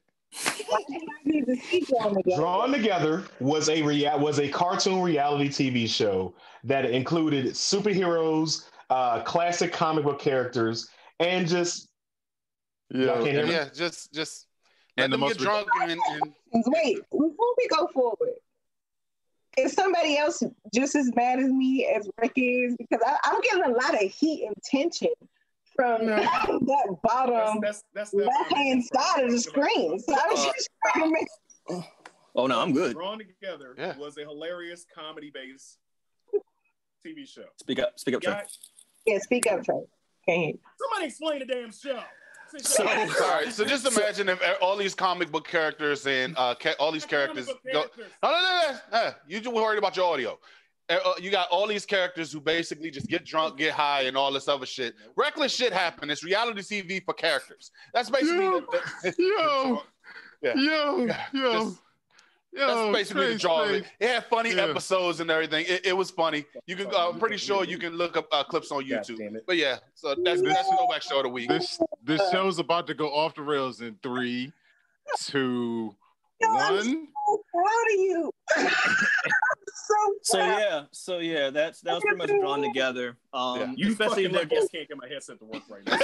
Drawn Together was a cartoon reality TV show that included superheroes, classic comic book characters, and just just let them get drunk and wait, before we go forward, is somebody else just as mad as me as Rick is? Because I'm getting a lot of heat and tension from that bottom left-hand side of the screen. So I was just trying to make... Oh, no, I'm good. Drawn Together was a hilarious comedy-based TV show. Speak up, Trey. Yeah, speak up, Trey. Can't hear you. Somebody explain the damn show. Sorry. So just imagine if all these comic book characters and all these characters go. No. You just worried about your audio. You got all these characters who basically just get drunk, get high, and all this other shit. Reckless shit happen. It's reality TV for characters. That's basically that's basically the draw of it. It had funny episodes and everything. It was funny. You can. I'm pretty sure you can look up clips on YouTube. But yeah, so that's the throwback show of the week. This show's about to go off the rails in 3, 2, 1. I'm so proud of you. So yeah, that was pretty much Drawn Together. You especially fucking guess can't get my headset to work right now.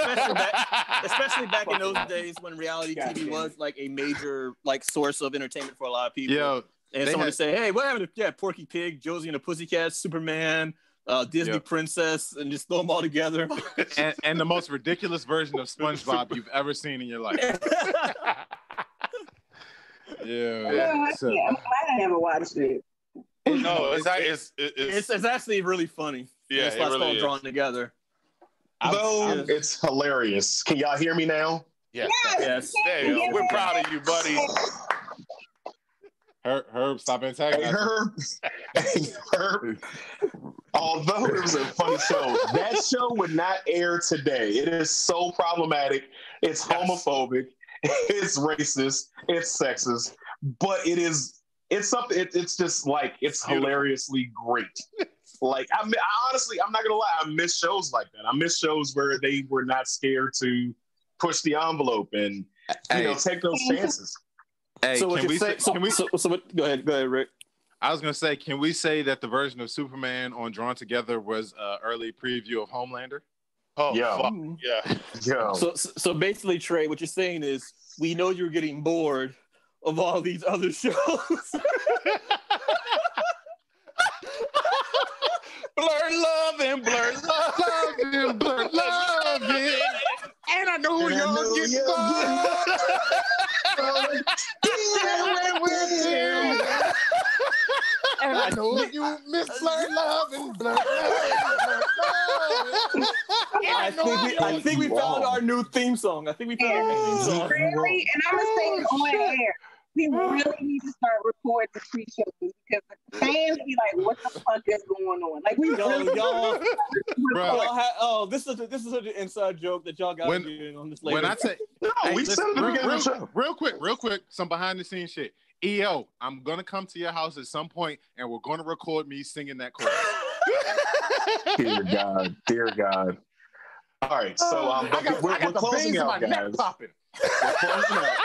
especially back in those days when reality TV was like a major like source of entertainment for a lot of people. Yeah, and someone would say, "Hey, what happened to Porky Pig, Josie and the Pussycats, Superman, Disney Princess," and just throw them all together. and the most ridiculous version of SpongeBob you've ever seen in your life. I'm glad I never watched it. No, it's actually really funny. Yeah, it's really is. Drawn Together. Though it's hilarious. Can y'all hear me now? Yes. There you go. We're proud of you, buddy. Herb, stop antagonizing. Herb. Although it was a funny show, that show would not air today. It is so problematic. It's homophobic. It's racist. It's sexist. But it's something. It's just like it's hilariously great. Like I honestly, I'm not gonna lie. I miss shows like that. I miss shows where they were not scared to push the envelope and take those chances. Hey, so go ahead, Rick. I was gonna say, can we say that the version of Superman on Drawn Together was an early preview of Homelander? Oh, yeah. So basically, Trey, what you're saying is we know you're getting bored of all these other shows. Blerd Lovin, Blerd Lovin, Blerd Lovin. And I know you'll get and I know you miss Blerd Lovin, Blerd Lovin. I think we found our new theme song. Really? And I'm gonna say it on air. We really need to start recording the pre-shows because the fans be like, "What the fuck is going on?" Like we this is an inside joke that y'all got on this later. When I say we said it at the beginning of the show. Real quick, some behind the scenes shit. EO, I'm gonna come to your house at some point and we're gonna record me singing that chorus. Dear God. All right, so we're closing out, guys. We're closing out.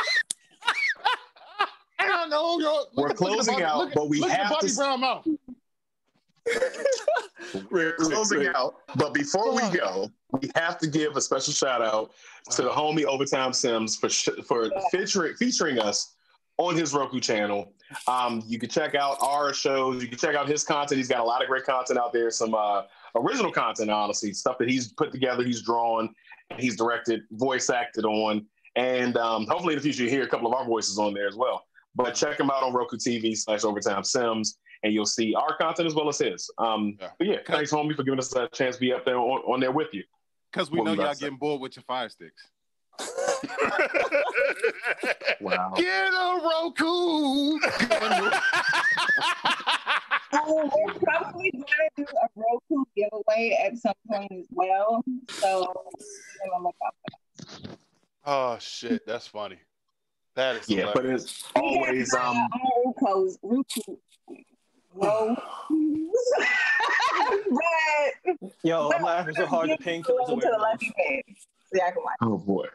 I don't know. We're closing out, but we have to. We're closing out, but before we go, we have to give a special shout out to the homie Overtime Sims for featuring us on his Roku channel. You can check out our shows. You can check out his content. He's got a lot of great content out there. Some original content, honestly, stuff that he's put together, he's drawn, he's directed, voice acted on, and hopefully in the future you hear a couple of our voices on there as well. But check him out on Roku TV/Overtime Sims, and you'll see our content as well as his. But yeah, thanks, homie, for giving us a chance to be up there on there with you. Because we know y'all getting bored with your Fire Sticks. Wow. Get a Roku. We're probably going to do a Roku giveaway at some point as well. So, we're going to look out for that. Oh, shit. That's funny. That is hilarious. But it's always Roku. Yo, I'm laughing so hard the painkillers away. Oh boy.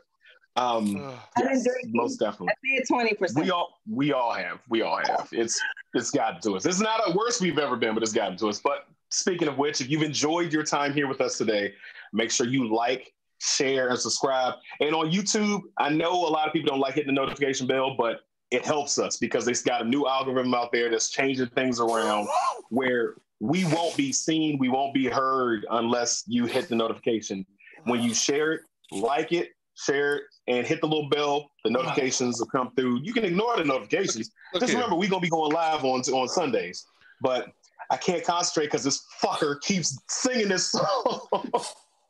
Most definitely. I said 20%. We all have. It's gotten to us. It's not the worst we've ever been, but it's gotten to us. But speaking of which, if you've enjoyed your time here with us today, make sure you like, share, and subscribe. And on YouTube, I know a lot of people don't like hitting the notification bell, but it helps us because it's got a new algorithm out there that's changing things around where we won't be seen, we won't be heard unless you hit the notification. When you share it, like it, share it, and hit the little bell, the notifications will come through. You can ignore the notifications. Just remember, we're going to be going live on Sundays. But I can't concentrate because this fucker keeps singing this song.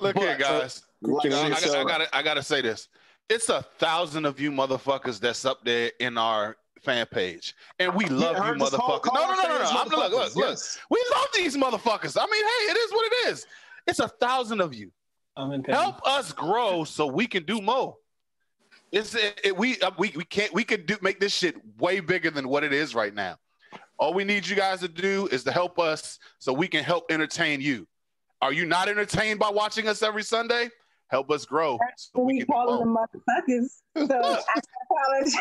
Look here, guys. I gotta say this. It's 1,000 of you motherfuckers that's up there in our fan page, and we love you motherfuckers. No. Look. We love these motherfuckers. I mean, hey, it is what it is. It's 1,000 of you. Help us grow so we can do more. We could make this shit way bigger than what it is right now. All we need you guys to do is to help us so we can help entertain you. Are you not entertained by watching us every Sunday? Help us grow. So we call them motherfuckers. So I apologize.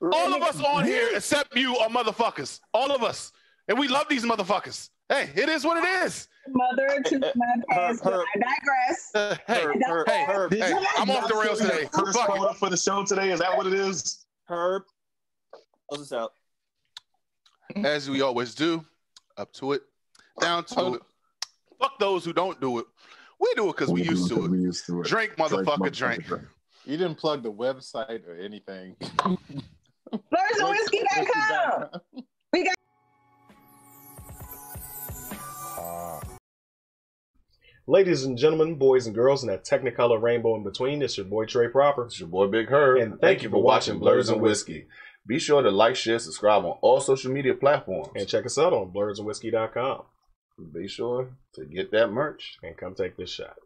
All of us on here except you are motherfuckers. All of us. And we love these motherfuckers. Hey, it is what it is. Mother to my past. I digress. Hey, I'm off the rails today. First quote for the show today. Is that what it is? Herb, close us out. As we always do, up to it, down to it. Fuck those who don't do it. We do it because we used to it. Drink, motherfucker, drink. You didn't plug the website or anything. BlerdsandWhiskey.com. We got. Ladies and gentlemen, boys and girls, and that technicolor rainbow in between, it's your boy Trey Proper. It's your boy Big Herb. And thank you for watching Blerds and Whiskey. Be sure to like, share, subscribe on all social media platforms. And check us out on BlerdsandWhiskey.com. Be sure to get that merch. And come take this shot.